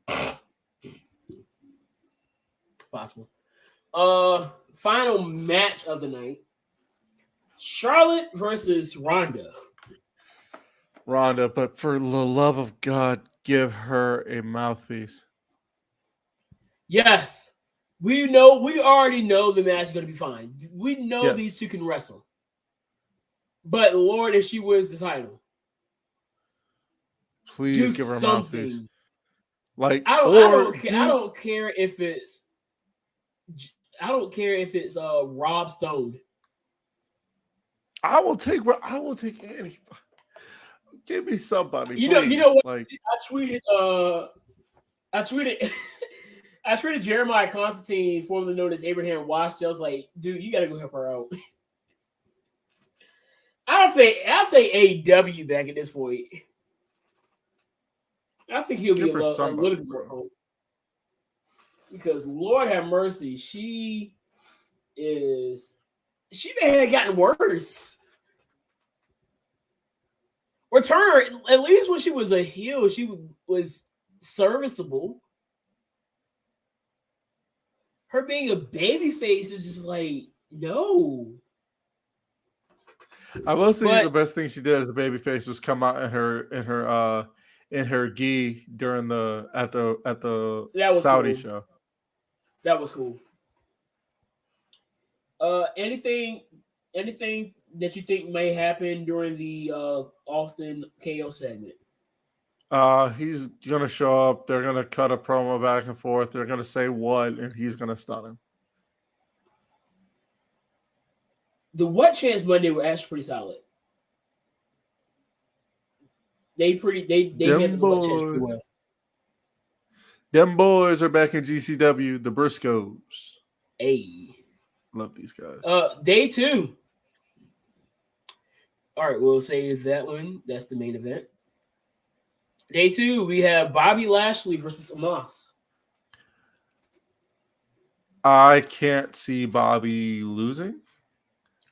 Possible. Final match of the night. Charlotte versus Ronda. Ronda, but for the love of God, give her a mouthpiece. Yes. We already know the match is going to be fine. We know these two can wrestle. But Lord, if she wins the title, please give her a mouthpiece. Like I don't care if it's Rob Stone. I will take any. Give me somebody. You know what? Like, I tweeted Jeremiah Constantine, formerly known as Abraham Wash. I was like, dude, you gotta go help her out. I'll say AEW back at this point. I think he'll be a little bit more cold. Because Lord have mercy, she may have gotten worse. Or Turner, at least when she was a heel, she was serviceable. Her being a babyface is just like, no. I will say the best thing she did as a babyface was come out in her gi during at the Saudi show. That was cool. Anything that you think may happen during the Austin KO segment? He's gonna show up. They're gonna cut a promo back and forth. They're gonna say what, and he's gonna stun him. The What Chance Monday were actually pretty solid. They hit the What Chance pretty well. Them boys are back in GCW. The Briscoes. Hey, love these guys. Day 2. All right, we'll save that one. That's the main event. Day 2, we have Bobby Lashley versus Omos. I can't see Bobby losing.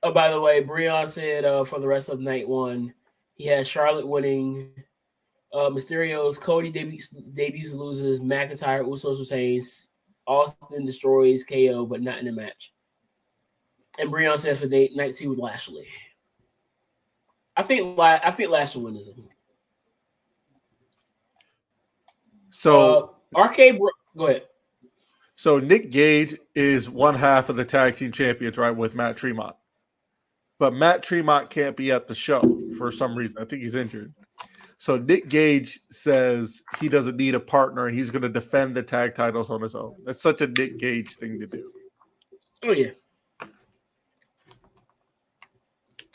Oh, by the way, Breon said for the rest of night 1, he has Charlotte winning. Mysterio's Cody debuts loses. McIntyre, Usos retains. Austin destroys KO, but not in the match. And Breon said for night 2 with Lashley. I think Lashley wins this one. So go ahead. So Nick Gage is one half of the tag team champions, right, with Matt Tremont. But Matt Tremont can't be at the show for some reason. I think he's injured. So Nick Gage says he doesn't need a partner. He's going to defend the tag titles on his own. That's such a Nick Gage thing to do. Oh, yeah.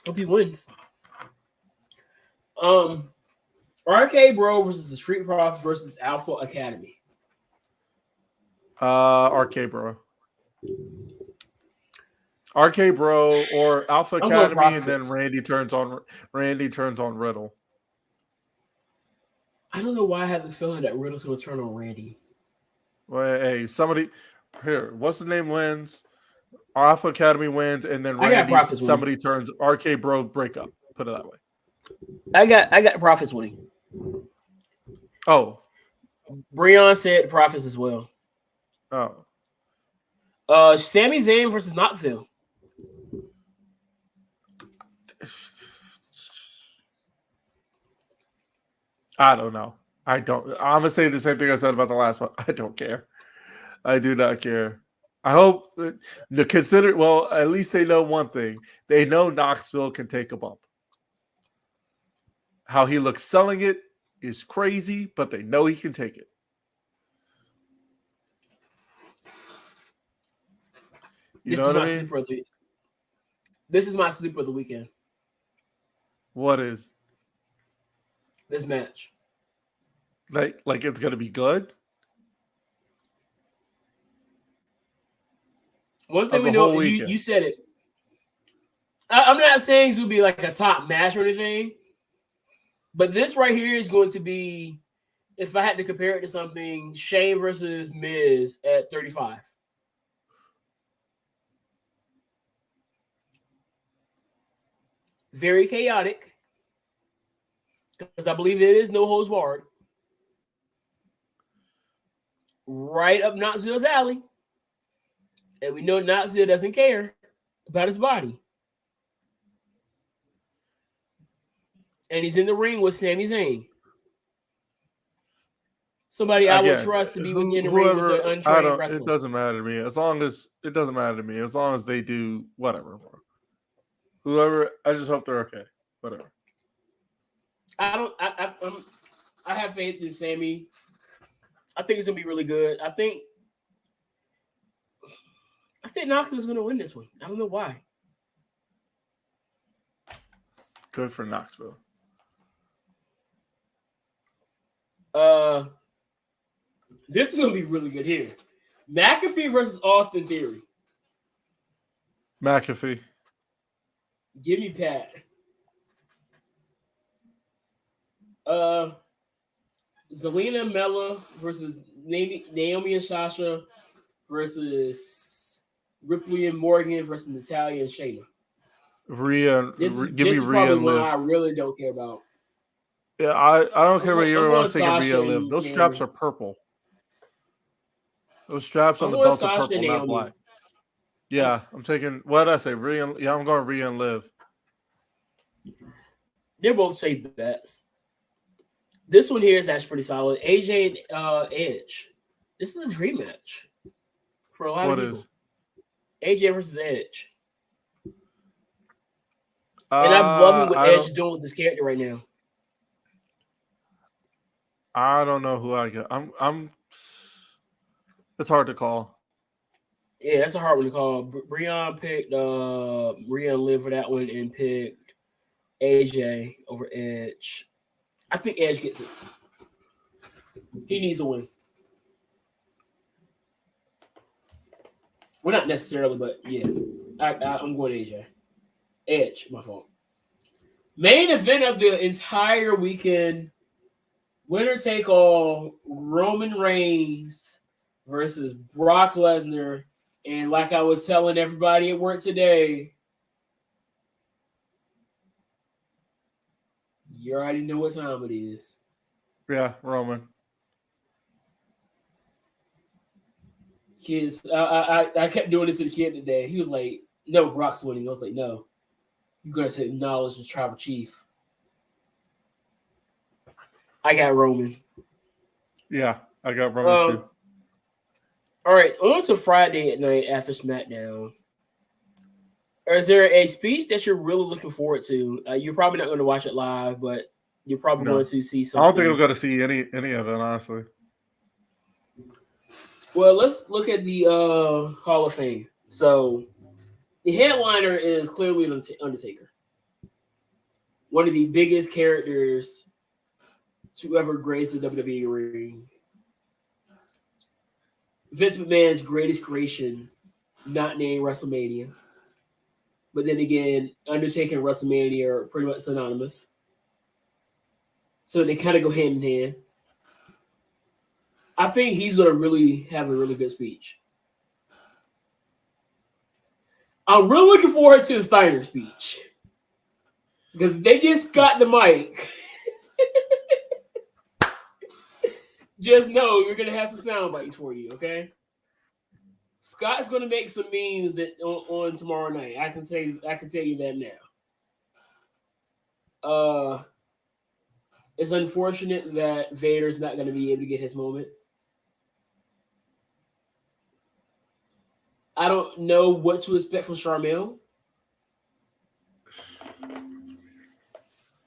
Hope he wins. RK Bro versus the Street Profits versus Alpha Academy. RK Bro. RK Bro or Alpha Academy, and then Randy turns on Riddle. I don't know why I have this feeling that Riddle's going to turn on Randy. Well, hey, somebody here. What's his name wins? Alpha Academy wins, and then Randy. Somebody turns RK Bro break up. Put it that way. I got Profits winning. Oh, Breon said Profits as well. Oh. Sami Zayn versus Knoxville. I don't know. I'm gonna say the same thing I said about the last one. I don't care. I do not care. I hope at least they know one thing. They know Knoxville can take a bump. How he looks selling it is crazy, but they know he can take it. You know what I mean? This is my sleeper of the weekend. What is? This match. Like it's going to be good? One thing we know, you said it. I'm not saying it's going to be like a top match or anything, but this right here is going to be, if I had to compare it to something, Shane versus Miz at 35. Very chaotic, because I believe it is no holds barred. Right up Knoxville's alley. And we know Knoxville doesn't care about his body. And he's in the ring with Sami Zayn. Somebody I would trust to be in the ring with an untrained wrestler. It doesn't matter to me. It doesn't matter to me. As long as they do whatever. Whoever, I just hope they're okay. Whatever. I have faith in Sami. I think it's gonna be really good. I think Knoxville's gonna win this one. I don't know why. Good for Knoxville. This is gonna be really good here. McAfee versus Austin Theory. McAfee. Give me Pat. Zelina Mella versus Naomi and Sasha versus Ripley and Morgan versus Natalia and Shayna. Give me is Rhea probably and one Liv. I really don't care about. Yeah, I don't care about you. I was thinking Sasha Rhea and Liv. Those and straps Naomi. are purple. Those straps on I'm the going belts are Sasha purple, and not Naomi. black. Yeah, I'm taking. What did I say? Yeah, I'm going Rhea and Liv. They're both safe bets. This one here is actually pretty solid. AJ and Edge. This is a dream match for a lot of people. AJ versus Edge. And I'm loving what Edge is doing with this character right now. I don't know who I get. I'm. It's hard to call. Yeah, that's a hard one to call. Breon picked Rhea and Liv for that one and picked AJ over Edge. I think Edge gets it. He needs a win. Well, not necessarily, but yeah. I'm going AJ. Edge, my fault. Main event of the entire weekend. Winner take all. Roman Reigns versus Brock Lesnar. And like I was telling everybody at work today, you already know what time it is. Yeah, Roman. Kids, I kept doing this to the kid today. He was like, no, Brock's winning. I was like, no. You're going to acknowledge the tribal chief. I got Roman. Yeah, I got Roman too. All right, on to Friday at night after SmackDown. Is there a speech that you're really looking forward to? You're probably not going to watch it live, but you're probably going to see something. I don't think I'm going to see any of it, honestly. Well, let's look at the Hall of Fame. So, the headliner is clearly Undertaker. One of the biggest characters to ever grace the WWE ring. Vince McMahon's greatest creation, not named WrestleMania. But then again, Undertaker and WrestleMania are pretty much synonymous. So they kind of go hand in hand. I think he's going to really have a really good speech. I'm really looking forward to the Steiner speech. Because they just got the mic. Just know you're going to have some sound bites for you, okay? Scott's going to make some memes on tomorrow night. I can tell you that now. It's unfortunate that Vader's not going to be able to get his moment. I don't know what to expect from Sharmell.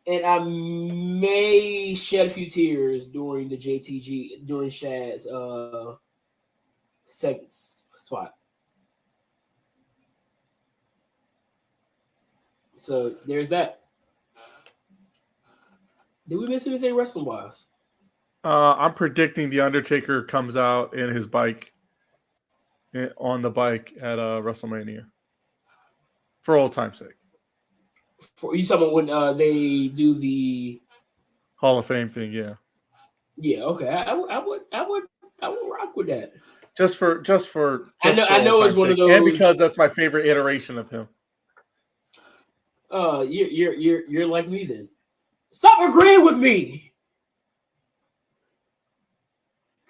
And I may shed a few tears during the during Shad's second spot. So there's that. Did we miss anything wrestling wise? I'm predicting the Undertaker comes out in his bike, on the bike at WrestleMania, for old time's sake. You talking about when they do the Hall of Fame thing? Yeah. Yeah. Okay. I would rock with that. Just for I know it's one of those, and because that's my favorite iteration of him. You're like me then. Stop agreeing with me.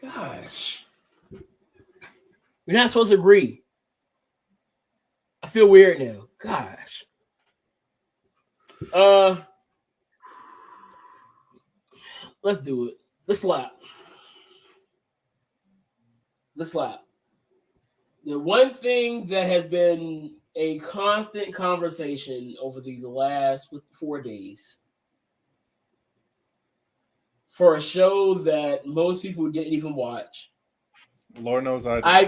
Gosh, we're not supposed to agree. I feel weird now. Gosh. Let's do it. Let's slap. The one thing that has been a constant conversation over the last 4 days for a show that most people didn't even watch. Lord knows I did. I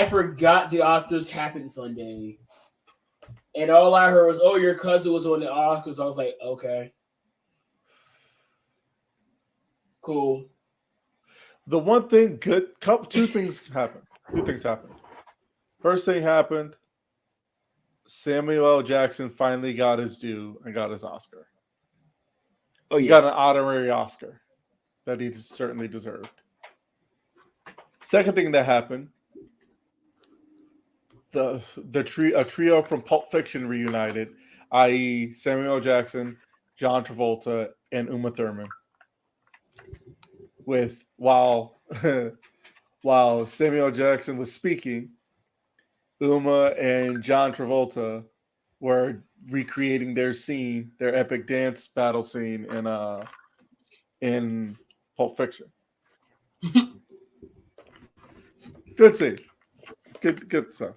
forgot the Oscars happened Sunday. And all I heard was, oh, your cousin was on the Oscars. I was like, okay. Cool. The one thing two things happened. First thing happened, Samuel L. Jackson finally got his due and got his Oscar. Oh He yeah. got an honorary Oscar that he certainly deserved. Second thing that happened, a trio from Pulp Fiction reunited, i.e., Samuel L. Jackson, John Travolta, and Uma Thurman. While Samuel L. Jackson was speaking, Uma and John Travolta were recreating their epic dance battle scene in Pulp Fiction. Good scene. Good stuff.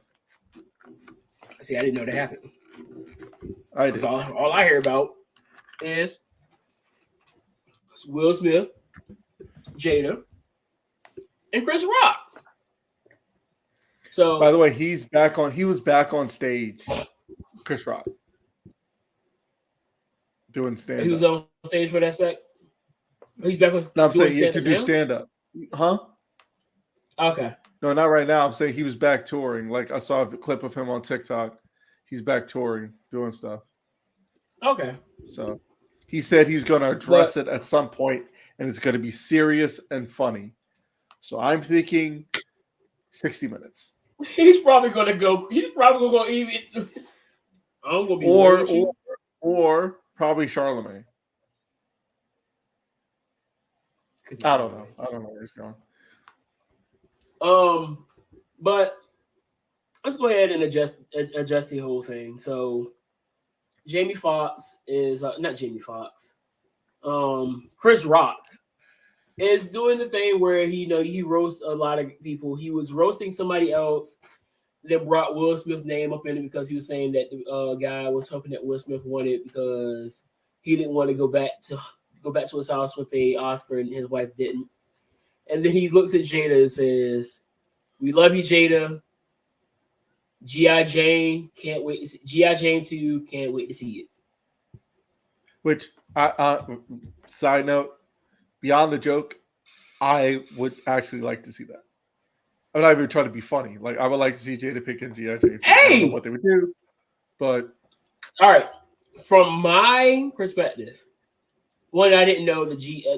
See, I didn't know that happened. I did. All I hear about is Will Smith, Jada, and Chris Rock. So, by the way, he was back on stage, Chris Rock, doing stand-up. He was on stage for that sec. He's back on. No, I'm saying stand to do stand-up. Huh? Okay. No, not right now. I'm saying he was back touring. Like I saw a clip of him on TikTok. He's back touring, doing stuff. Okay. So he said he's going to address it at some point, and it's going to be serious and funny. So I'm thinking 60 minutes. He's probably going to go. He's probably going to even. I'm going to be or probably Charlemagne. I don't know. I don't know where he's going. But let's go ahead and adjust the whole thing. So Jamie Foxx is not Jamie Foxx. Chris Rock is doing the thing where he roasts a lot of people. He was roasting somebody else that brought Will Smith's name up in it because he was saying that the guy was hoping that Will Smith won it because he didn't want to go back to his house with a Oscar and his wife didn't. And then he looks at Jada and says, "We love you, Jada. G.I. Jane, can't wait to see G.I. Jane 2, can't wait to see it." Which, side note, beyond the joke, I would actually like to see that. I'm not even trying to be funny. Like, I would like to see Jada Pinkett and G.I. Jane. I don't know what they would do, but all right. From my perspective, one, I didn't know that Jada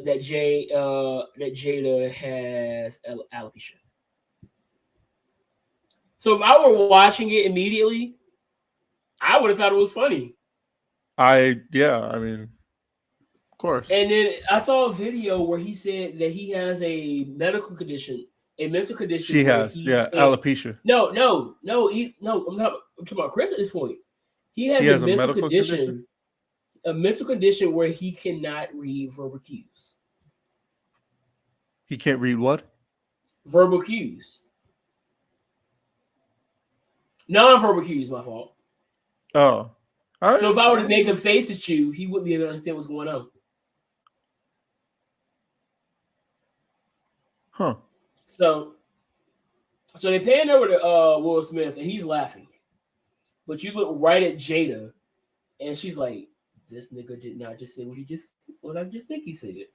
has alopecia. So if I were watching it immediately, I would have thought it was funny. I mean, of course. And then I saw a video where he said that he has a mental condition. She has, alopecia. No. I'm talking about Chris at this point. He has a mental condition. A mental condition where he cannot read verbal cues. He can't read what? Verbal cues. Non-verbal cues, my fault. Oh. All right. So if I were to make him face at you, he wouldn't be able to understand what's going on. Huh. So they pan over to Will Smith and he's laughing. But you look right at Jada and she's like, "This nigga did not just say what I just think he said."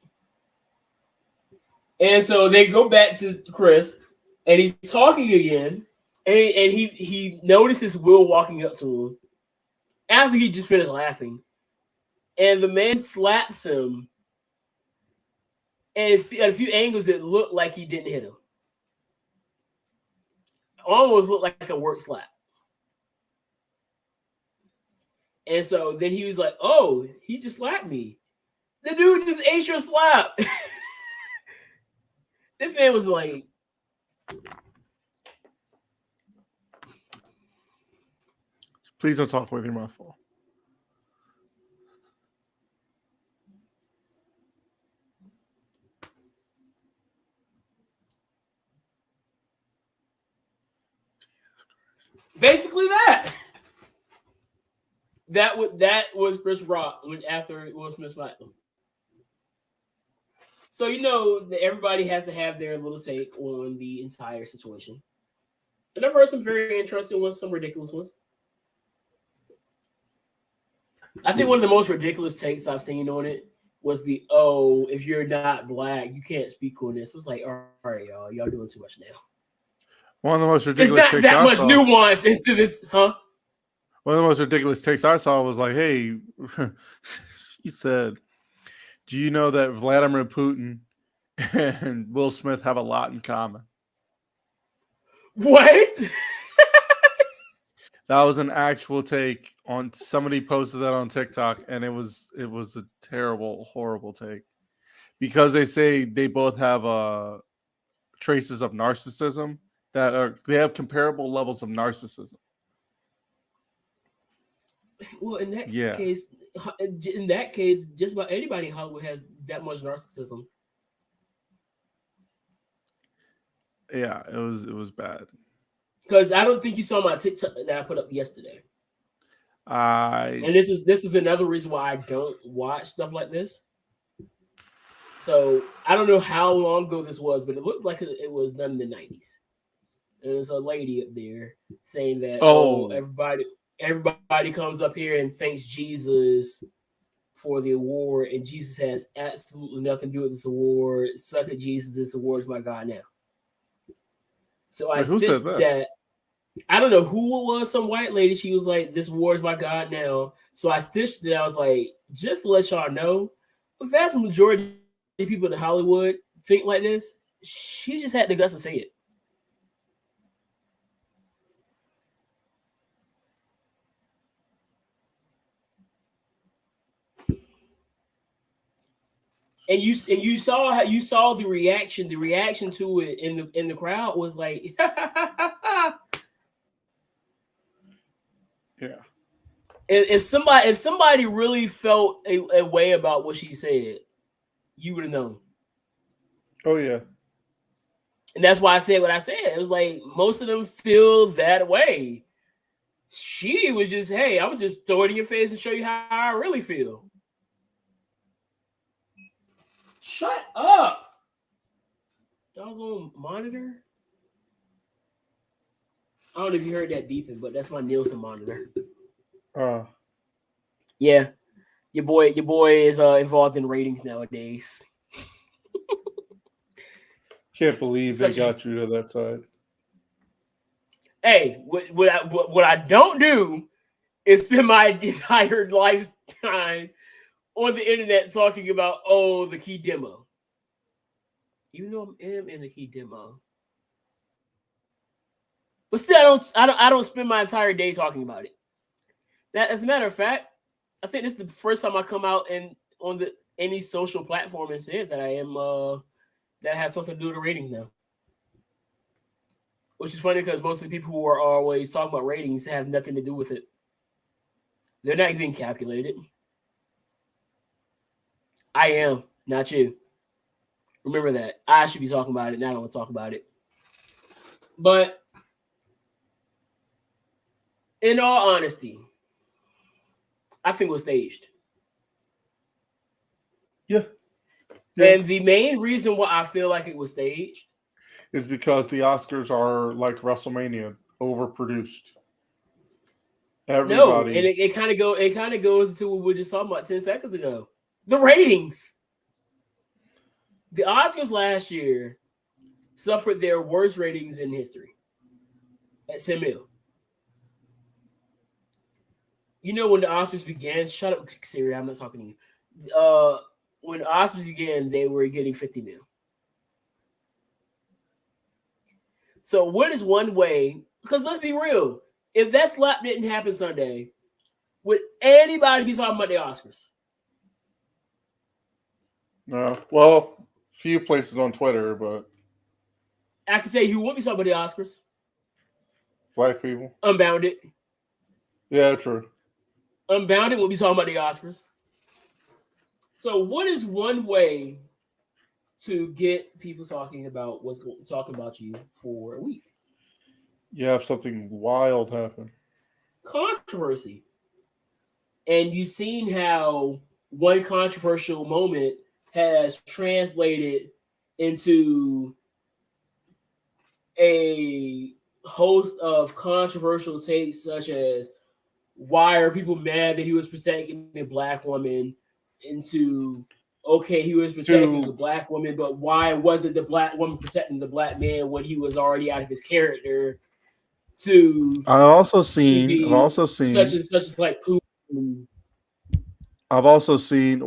And so they go back to Chris and he's talking again. And he notices Will walking up to him after he just finished laughing. And the man slaps him. And at a few angles, it looked like he didn't hit him. Almost looked like a work slap. And so then he was like, "Oh, he just slapped me. The dude just ate your slap." This man was like, please don't talk with your mouth full. basically that. That was Chris Rock after Will Smith slapped him. So that everybody has to have their little take on the entire situation. And I've heard some very interesting ones, some ridiculous ones. I think one of the most ridiculous takes I've seen on it was if you're not black, you can't speak on this. It was like, all right, y'all doing too much now. One of the most ridiculous takes that much nuance into this, huh? One of the most ridiculous takes I saw was like, "Hey," he said, Do you know that Vladimir Putin and Will Smith have a lot in common? What? That was an actual take on somebody posted that on TikTok, and it was a terrible, horrible take because they say they both have traces of narcissism they have comparable levels of narcissism. Well, in that case, just about anybody in Hollywood has that much narcissism. Yeah, it was bad. Because I don't think you saw my TikTok that I put up yesterday. And this is another reason why I don't watch stuff like this. So I don't know how long ago this was, but it looked like it was done in the 90s. And there's a lady up there saying that everybody comes up here and thanks Jesus for the award, and Jesus has absolutely nothing to do with this award. Suck at Jesus, this award is my God now. So I stitched that. I don't know who it was, some white lady. She was like, this award is my God now. So I stitched it. I was like, just to let y'all know, the vast majority of people in Hollywood think like this. She just had the guts to say it. And you saw the reaction. The reaction to it in the crowd was like, yeah. If somebody really felt a way about what she said, you would have known. Oh yeah. And that's why I said what I said. It was like most of them feel that way. She was just, hey, I would just throw it in your face and show you how I really feel. Shut up. Doggone monitor. I don't know if you heard that beeping, but that's my Nielsen monitor. Yeah. Your boy is involved in ratings nowadays. Can't believe they got you to that side. Hey, what I don't do is spend my entire lifetime on the internet talking about the key demo. Even though I am in the key demo. But still I don't spend my entire day talking about it. That, as a matter of fact, I think this is the first time I come out on any social platform and said that I am that has something to do with the ratings now. Which is funny because most of the people who are always talking about ratings have nothing to do with it. They're not even calculated. I am, not you. Remember that. I should be talking about it, not I don't want to talk about it. But in all honesty, I think it was staged. Yeah. And the main reason why I feel like it was staged is because the Oscars are like WrestleMania, overproduced. Everybody. No, and it kind of goes into what we were just talking about 10 seconds ago. The ratings. The Oscars last year suffered their worst ratings in history at 10 mil. You know, when the Oscars began, shut up, Siri, I'm not talking to you. When the Oscars began, they were getting 50 mil. So what is one way? Because let's be real. If that slap didn't happen Sunday, would anybody be talking about the Oscars? No. Well, few places on Twitter, but I can say who wouldn't be talking about the Oscars. Black people. Unbounded. Yeah, true. Unbounded will be talking about the Oscars. So what is one way to get people talking about talking about you for a week? You have something wild happen. Controversy. And you've seen how one controversial moment has translated into a host of controversial takes, such as why are people mad that he was protecting a black woman, into okay, he was protecting the black woman, but why wasn't the black woman protecting the black man when he was already out of his character? I've also seen such as like Putin. I've also seen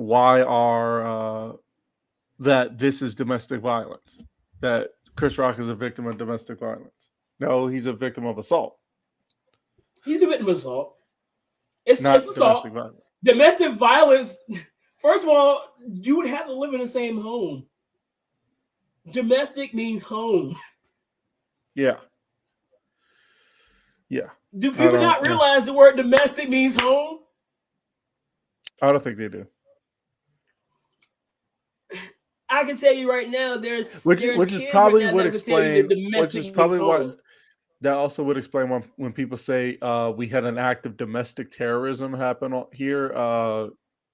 that this is domestic violence. That Chris Rock is a victim of domestic violence. No, he's a victim of assault. He's a victim of assault. It's Not assault. domestic violence. Domestic violence. First of all, you would have to live in the same home. Domestic means home. Yeah. Yeah. Do people not realize the word domestic means home? I don't think they do. I can tell you right now, which is probably what explain. Which is probably what that also would explain when people say we had an act of domestic terrorism happen here.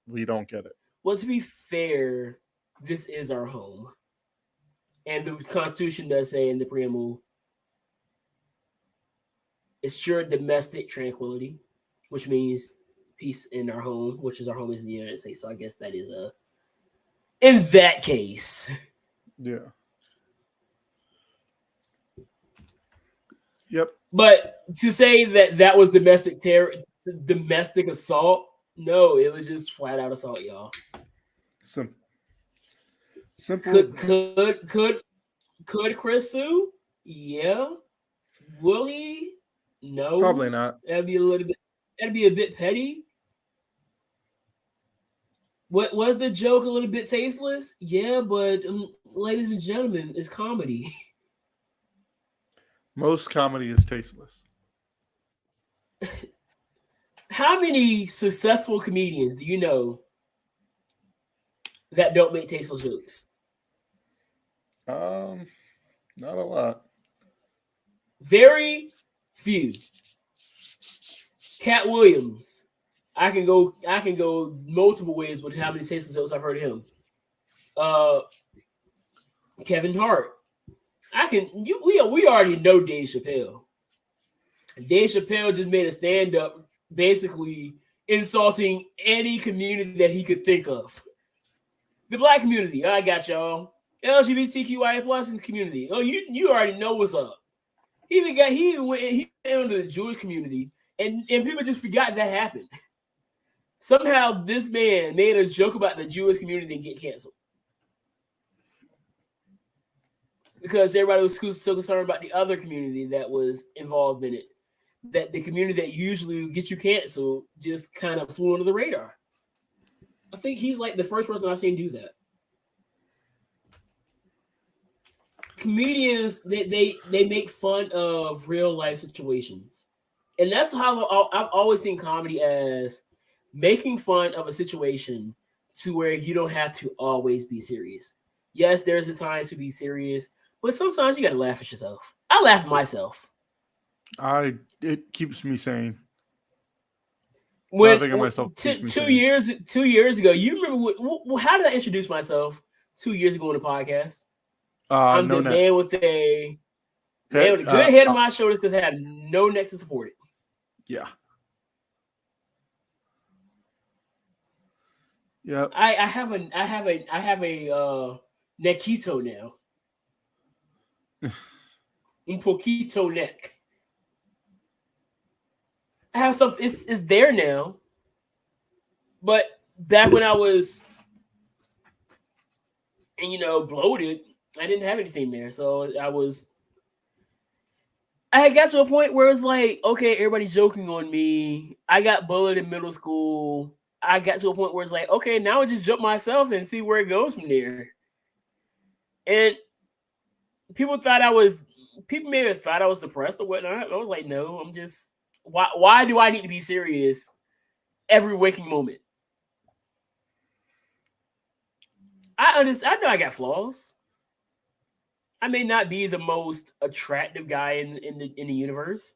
We don't get it. Well, to be fair, this is our home, and the Constitution does say in the preamble, "Assure domestic tranquility," which means peace in our home, which is our home is in the United States. So I guess that is in that case. Yeah. Yep. But to say that was domestic domestic assault, no, it was just flat out assault, y'all. Simple. Could Chris sue? Yeah. Will he? No. Probably not. That'd be a bit petty. What was the joke a little bit tasteless? Yeah, but ladies and gentlemen, it's comedy. Most comedy is tasteless. How many successful comedians do you know that don't make tasteless jokes? Not a lot. Very few. Cat Williams. I can go multiple ways with how many tasteless jokes I've heard of him. Kevin Hart. We already know Dave Chappelle. Dave Chappelle just made a stand-up basically insulting any community that he could think of. The black community, I got y'all. LGBTQIA plus community. Oh, you already know what's up. He went into the Jewish community, and people just forgot that happened. Somehow this man made a joke about the Jewish community and get canceled. Because everybody was so concerned about the other community that was involved in it. That the community that usually gets you canceled just kind of flew under the radar. I think he's like the first person I've seen do that. Comedians, they make fun of real life situations. And that's how I've always seen comedy as making fun of a situation to where you don't have to always be serious. Yes, there's a time to be serious, but sometimes you got to laugh at yourself. I laugh at myself. It keeps me sane. Laughing at myself. 2 years ago, you remember how did I introduce myself 2 years ago on the podcast? I'm the man with a good head on my shoulders because I have no neck to support it. Yeah. Yeah. I have a nequito now. Un poquito neck. I have something. It's there now. But back when I was, bloated, I didn't have anything there. So I got to a point where it's like, okay, everybody's joking on me. I got bullied in middle school. I got to a point where it's like, okay, now I just jump myself and see where it goes from there. And people may have thought I was depressed or whatnot. I was like, no, I'm just, why do I need to be serious every waking moment? I understand. I know I got flaws. I may not be the most attractive guy in the universe.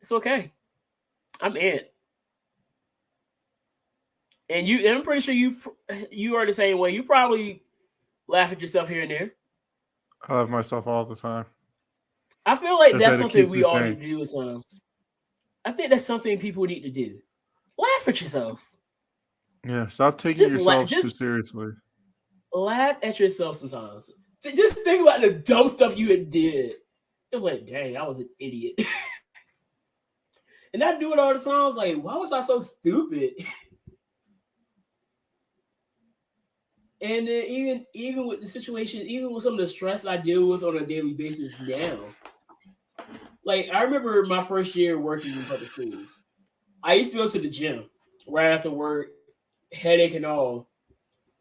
It's okay. I'm Ant. And I'm pretty sure you are the same way. You probably laugh at yourself here and there. I laugh at myself all the time. I feel like that's something we all need to do at times. I think that's something people need to do. Laugh at yourself. Yeah, stop taking yourself too seriously. Laugh at yourself sometimes. Just think about the dumb stuff you did. You're like, dang, I was an idiot. And I do it all the time. I was like, why was I so stupid? And then even with the situation, even with some of the stress I deal with on a daily basis now, like I remember my first year working in public schools. I used to go to the gym right after work, headache and all.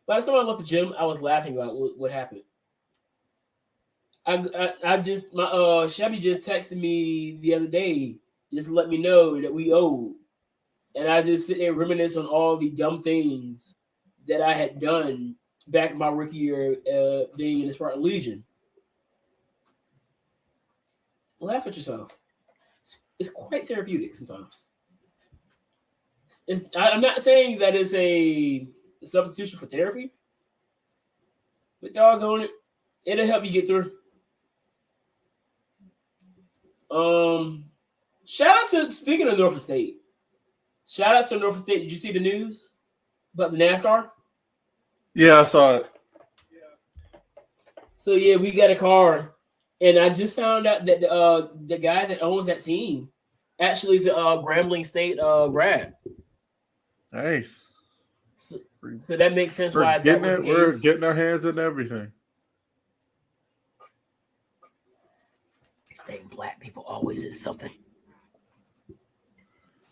By the time I left the gym, I was laughing about what happened. I just my Chevy just texted me the other day, just let me know that we owed, and I just sit there and reminisce on all the dumb things that I had done back in my rookie year, being in the Spartan Legion. Laugh at yourself. It's quite therapeutic sometimes. I'm not saying that it's a substitution for therapy, but doggone it, it'll help you get through. Shout out to speaking of Norfolk State. Shout out to Norfolk State. Did you see the news about the NASCAR? Yeah, I saw it. So yeah, we got a car, and I just found out that the guy that owns that team actually is a Grambling State grad. Nice. So that makes sense why that was the case. We're getting our hands in everything. Staying black people always is something.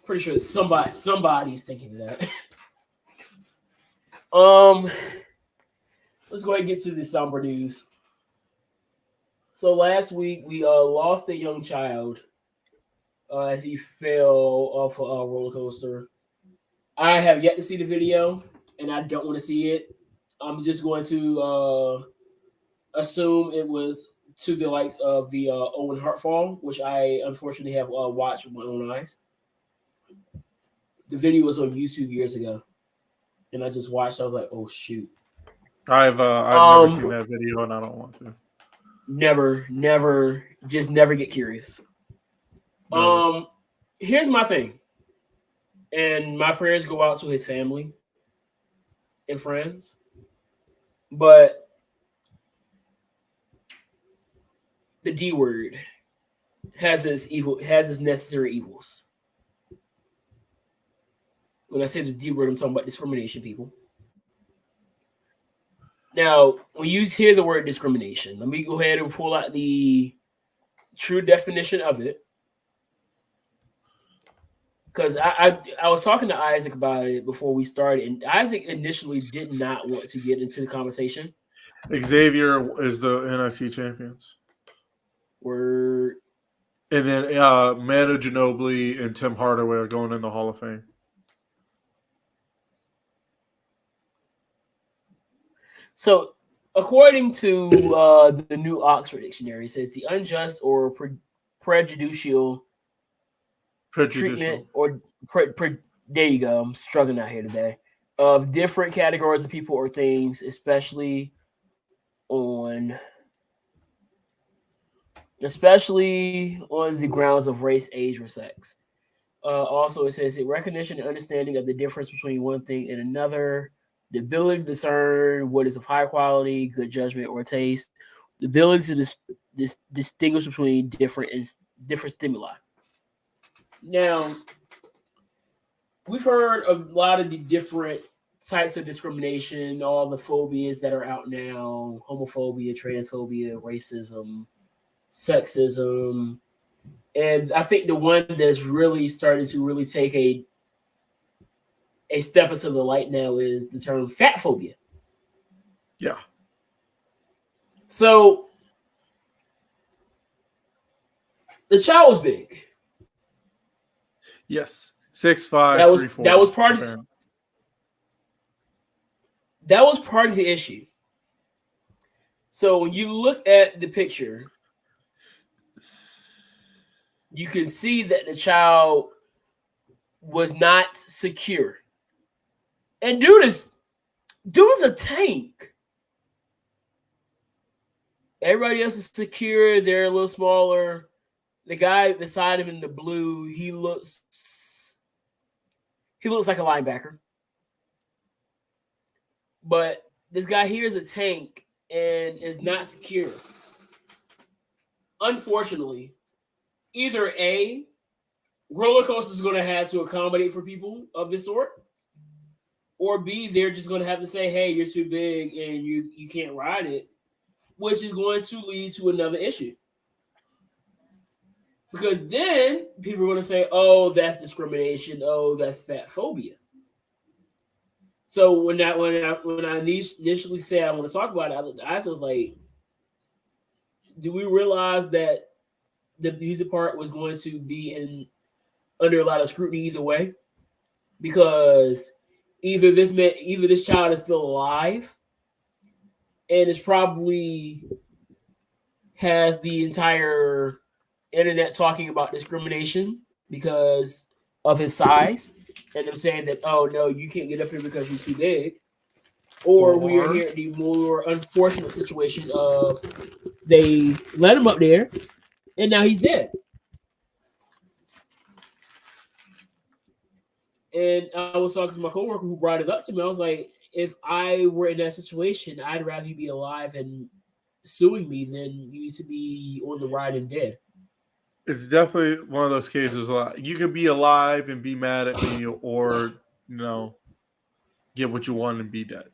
Pretty sure somebody's thinking that. Let's go ahead and get to the somber news. So last week we lost a young child as he fell off a roller coaster. I have yet to see the video, and I don't want to see it. I'm just going to assume it was to the likes of the Owen Hart fall, which I unfortunately have watched with my own eyes. The video was on YouTube years ago, and I just watched. I was like, "Oh shoot!" I've never seen that video, and I don't want to. Never get curious. Here's my thing, and my prayers go out to his family and friends, but the D word has its necessary evils. When I say the D word, I'm talking about discrimination, people. Now, when you hear the word discrimination, let me go ahead and pull out the true definition of it. Because I was talking to Isaac about it before we started, and Isaac initially did not want to get into the conversation. Xavier is the NXT champions. Word. And then Manu Ginobili and Tim Hardaway are going in the Hall of Fame. So, according to the new Oxford Dictionary, it says the unjust or prejudicial treatment or there you go. I'm struggling out here today of different categories of people or things, especially on the grounds of race, age, or sex. Also, it says the recognition and understanding of the difference between one thing and another. The ability to discern what is of high quality, good judgment, or taste. The ability to distinguish between different stimuli. Now, we've heard a lot of the different types of discrimination, all the phobias that are out now: homophobia, transphobia, racism, sexism, and I think the one that's really started to really take a step into the light now is the term fat phobia. Yeah. So the child was big. Yes. 6'5", that was 340. that was part of the issue. So when you look at the picture, you can see that the child was not secure. And dude is a tank. Everybody else is secure. They're a little smaller. The guy beside him in the blue, he looks like a linebacker. But this guy here is a tank and is not secure. Unfortunately, either A, roller coasters are going to have to accommodate for people of this sort, or B, they're just going to have to say, hey, you're too big and you can't ride it, which is going to lead to another issue. Because then people are going to say, oh, that's discrimination. Oh, that's fat phobia. So when I initially said I want to talk about it, I was like, do we realize that the music part was going to be under a lot of scrutiny either way? Because either this child is still alive and is probably has the entire internet talking about discrimination because of his size, and them saying that, oh no, you can't get up here because you're too big. Or we are here in the more unfortunate situation of they let him up there and now he's dead. And I was talking to my coworker who brought it up to me. I was like, if I were in that situation, I'd rather you be alive and suing me than you to be on the ride and dead. It's definitely one of those cases. You can be alive and be mad at me, or get what you want and be dead.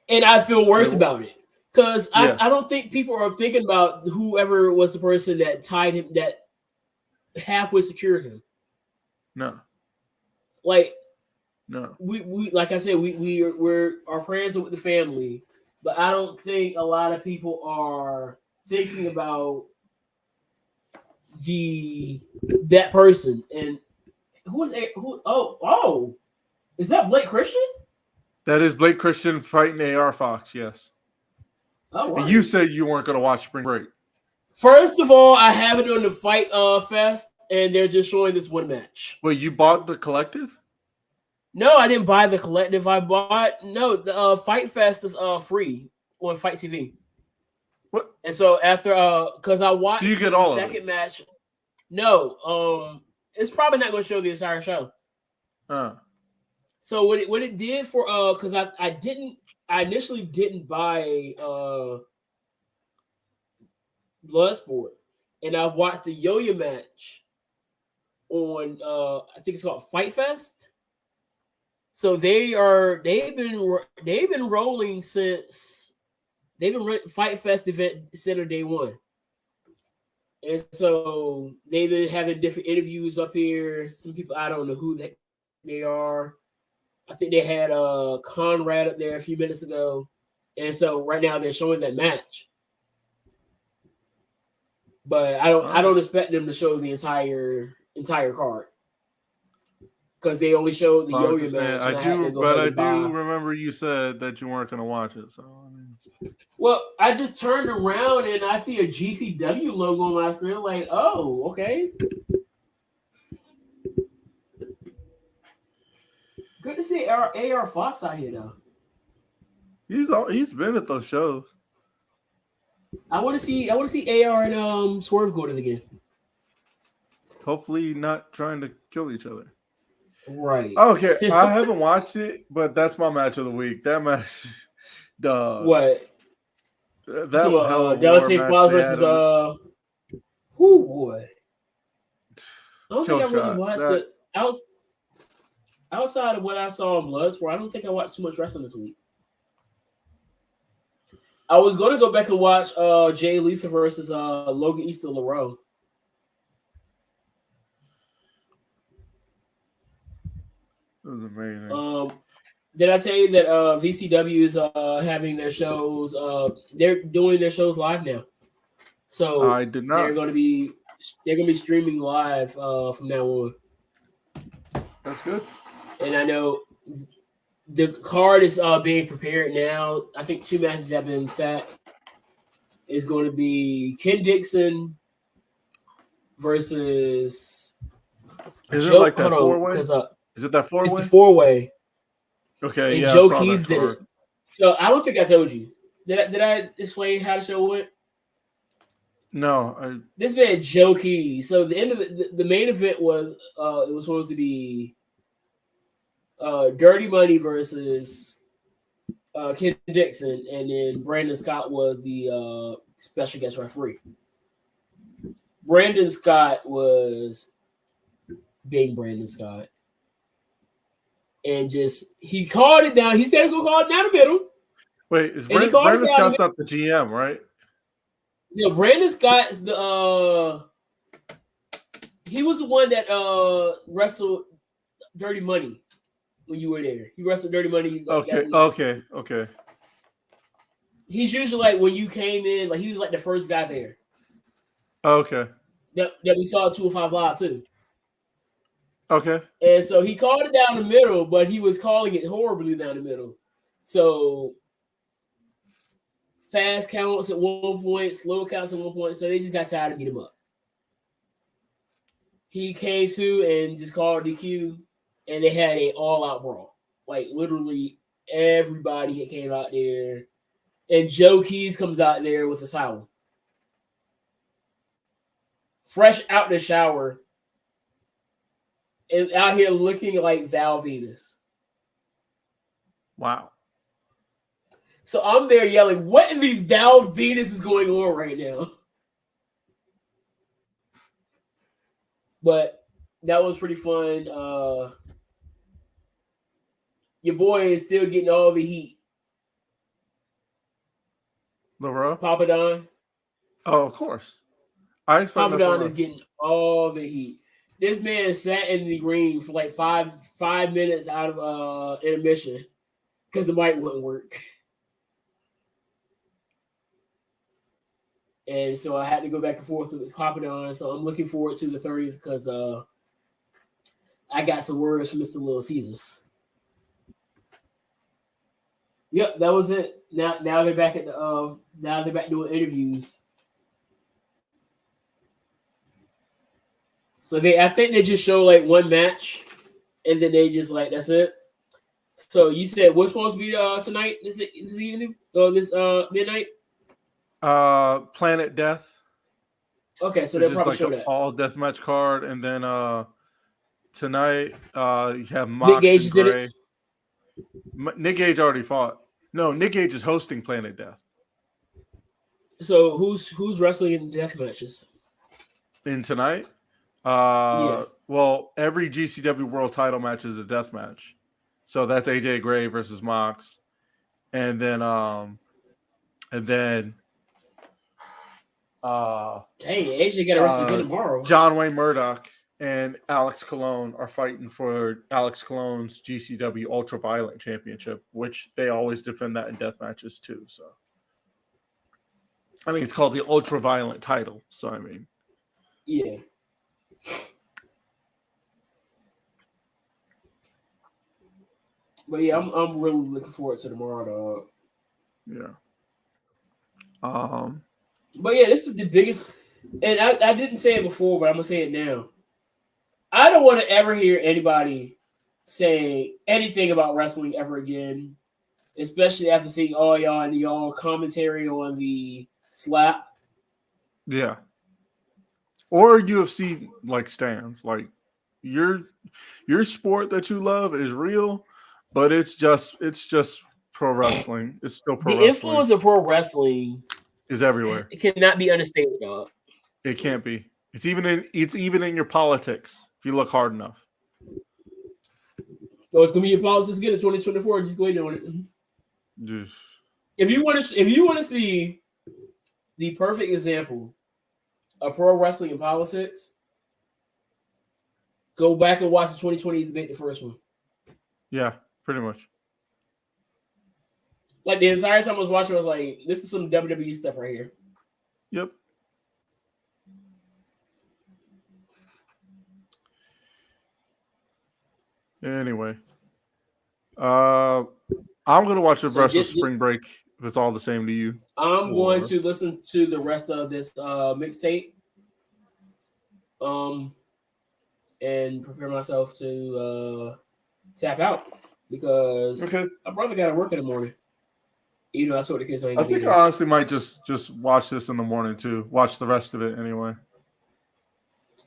And I feel worse about it because I don't think people are thinking about whoever was the person that tied him, that halfway secured him. No. We like I said, we're our prayers are with the family, but I don't think a lot of people are thinking about that person. And is that Blake Christian? That is Blake Christian fighting AR Fox, yes. Oh, right. You said you weren't going to watch Spring Break. First of all, I have it on the Fight Fest, and they're just showing this one match. Wait, you bought the collective? No, I didn't buy the collective. The Fight Fest is free on Fight TV. What? And so after because I watched so you get all the of second it. match. No, it's probably not going to show the entire show. So what it did for because I initially didn't buy Bloodsport, and I watched the Yo-Yo match on I think it's called Fight Fest. So they've been rolling since they've been Fight Fest event center day one. And so they've been having different interviews up here. Some people, I don't know who they are. I think they had Conrad up there a few minutes ago. And so right now they're showing that match. But I don't expect them to show the entire card. Because they only showed the Yo-Yo match. I do remember you said that you weren't going to watch it. So well, I just turned around and I see a GCW logo on my screen. Like, oh, okay. Good to see AR Fox out here, though. He's been at those shows. I want to see AR and Swerve go to it again. Hopefully, not trying to kill each other. Right. Okay, I haven't watched it, but that's my match of the week. That match, what? That so, Dante Fowler versus oh boy. I don't think I really watched it. Outside of what I saw in Bloodsport, I don't think I watched too much wrestling this week. I was going to go back and watch Jay Lethal versus Logan Easter LaRoe. It was amazing. Did I tell you that VCW is having their shows? They're doing their shows live now. So I did not. They're going to be streaming live from now on. That's good. And I know the card is being prepared now. I think 2 matches have been set. It's going to be Ken Dixon versus. Is it like that 4-way? Is it that 4-way? It's the 4-way. Okay, and Joe Keys did it. So I don't think I told you. Did I explain how the show went? No. This man Joe Keys. So the end of the main event was it was supposed to be Dirty Money versus Ken Dixon, and then Brandon Scott was the special guest referee. Brandon Scott was being Brandon Scott. and he called it down. He said he was gonna call it down the middle. Wait, is And he called Brandon it down Scott's not the GM, right? Yeah, Brandon Scott's the he was the one that wrestled Dirty Money when you were there. He wrestled Dirty Money. Okay. He's usually like when you came in, like he was like the first guy there. Okay. That we saw at 205 Live too. Okay. And so he called it down the middle, but he was calling it horribly down the middle. So fast counts at one point, slow counts at one point. So they just got tired of beating him up. He came to and just called DQ, and they had an all-out brawl. Like literally everybody had came out there, and Joe Keys comes out there with a towel, fresh out the shower, and out here looking like Val Venus. Wow. So I'm there yelling, "What in the Val Venus is going on right now?" But that was pretty fun. Your boy is still getting all the heat. LaRoe? Papa Don. Oh, of course. I expect Papa Don is getting all the heat. This man sat in the ring for like five minutes out of intermission because the mic wouldn't work. And so I had to go back and forth with Papa Don. So I'm looking forward to the 30th because I got some words from Mr. Little Caesars. Yep, that was it. Now they're back at the now they're back doing interviews. So I think they just show like one match, and then they just like that's it. So you said what's supposed to be tonight? This evening or this midnight? Planet Death. Okay, so they'll probably like show that all deathmatch card, and then tonight you have Nick Mox Gage and is in Gray. Nick Gage already fought. No, Nick Gage is hosting Planet Death. So who's wrestling in death matches? In tonight? Yeah. Well, every GCW World Title match is a death match. So that's AJ Gray versus Mox. And then Dang, AJ got to wrestle again tomorrow. John Wayne Murdoch and Alex Colon are fighting for Alex Colon's GCW Ultraviolet Championship, which they always defend that in death matches too. So, I mean, it's called the Ultraviolet title. So, I mean, yeah. But yeah, I'm really looking forward to tomorrow, dog. Yeah. But yeah, this is the biggest, and I didn't say it before, but I'm gonna say it now. I don't want to ever hear anybody say anything about wrestling ever again, especially after seeing all y'all and y'all commentary on the slap. Yeah. Or UFC like stands. Like your sport that you love is real, but it's just pro wrestling. It's still pro wrestling. The influence of pro wrestling is everywhere. It cannot be understated, dog. It can't be. It's even in your politics if you look hard enough. So it's gonna be your politics again in 2024. Just go ahead on it. Just if you want to see the perfect example of pro wrestling and politics, go back and watch the 2020 debate, the first one. Yeah, pretty much. Like the entire time I was watching, I was like, "This is some WWE stuff right here." Yep. Anyway, I'm gonna watch the rest of Spring Break if it's all the same to you. I'm going to listen to the rest of this mixtape, and prepare myself to tap out because my brother got to work in the morning. You know, I told the kids I think I honestly might just watch this in the morning too. Watch the rest of it anyway.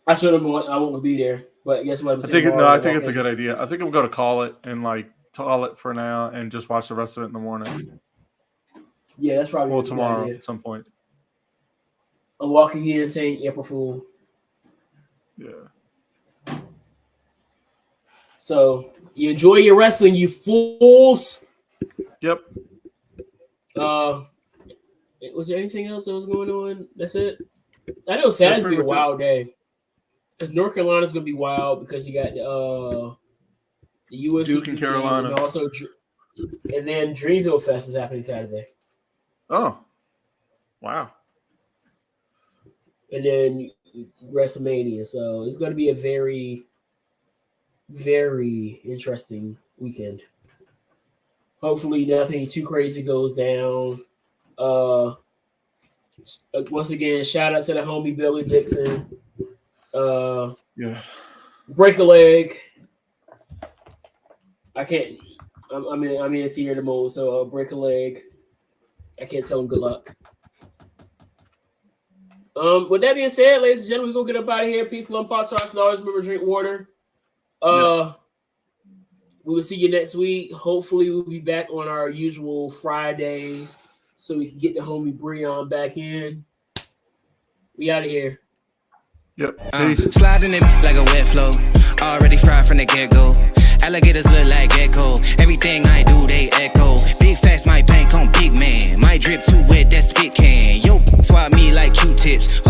I should have. I won't be there, but guess what? I think it's a good idea. I think I'm going to call it and call it for now and just watch the rest of it in the morning. Yeah, that's probably tomorrow at some point. I'm walking in saying April Fool. Yeah. So you enjoy your wrestling, you fools. Yep. Was there anything else that was going on? That's it. I know Saturday's gonna be a wild day because North Carolina's gonna be wild because you got the USC Duke and Carolina, and also, and then Dreamville Fest is happening Saturday. Oh, wow! And then WrestleMania, so it's going to be a very, very interesting weekend. Hopefully, nothing too crazy goes down. Once again, shout out to the homie Billy Dixon. Yeah. Break a leg. I can't. I'm in theater mode, so break a leg. I can't tell him good luck. With that being said, ladies and gentlemen, we're gonna get up out of here. Peace, love, pots, hearts, dollars, remember, drink water. We will see you next week. Hopefully, we'll be back on our usual Fridays so we can get the homie Breon back in. We out of here. Yep. Sliding it like a wet flow. Already fried from the get-go. Alligators look like gecko. Everything I do, they echo. Big facts, my bank on big man. My drip too wet, that spit can. Yo, swap me like Q-tips.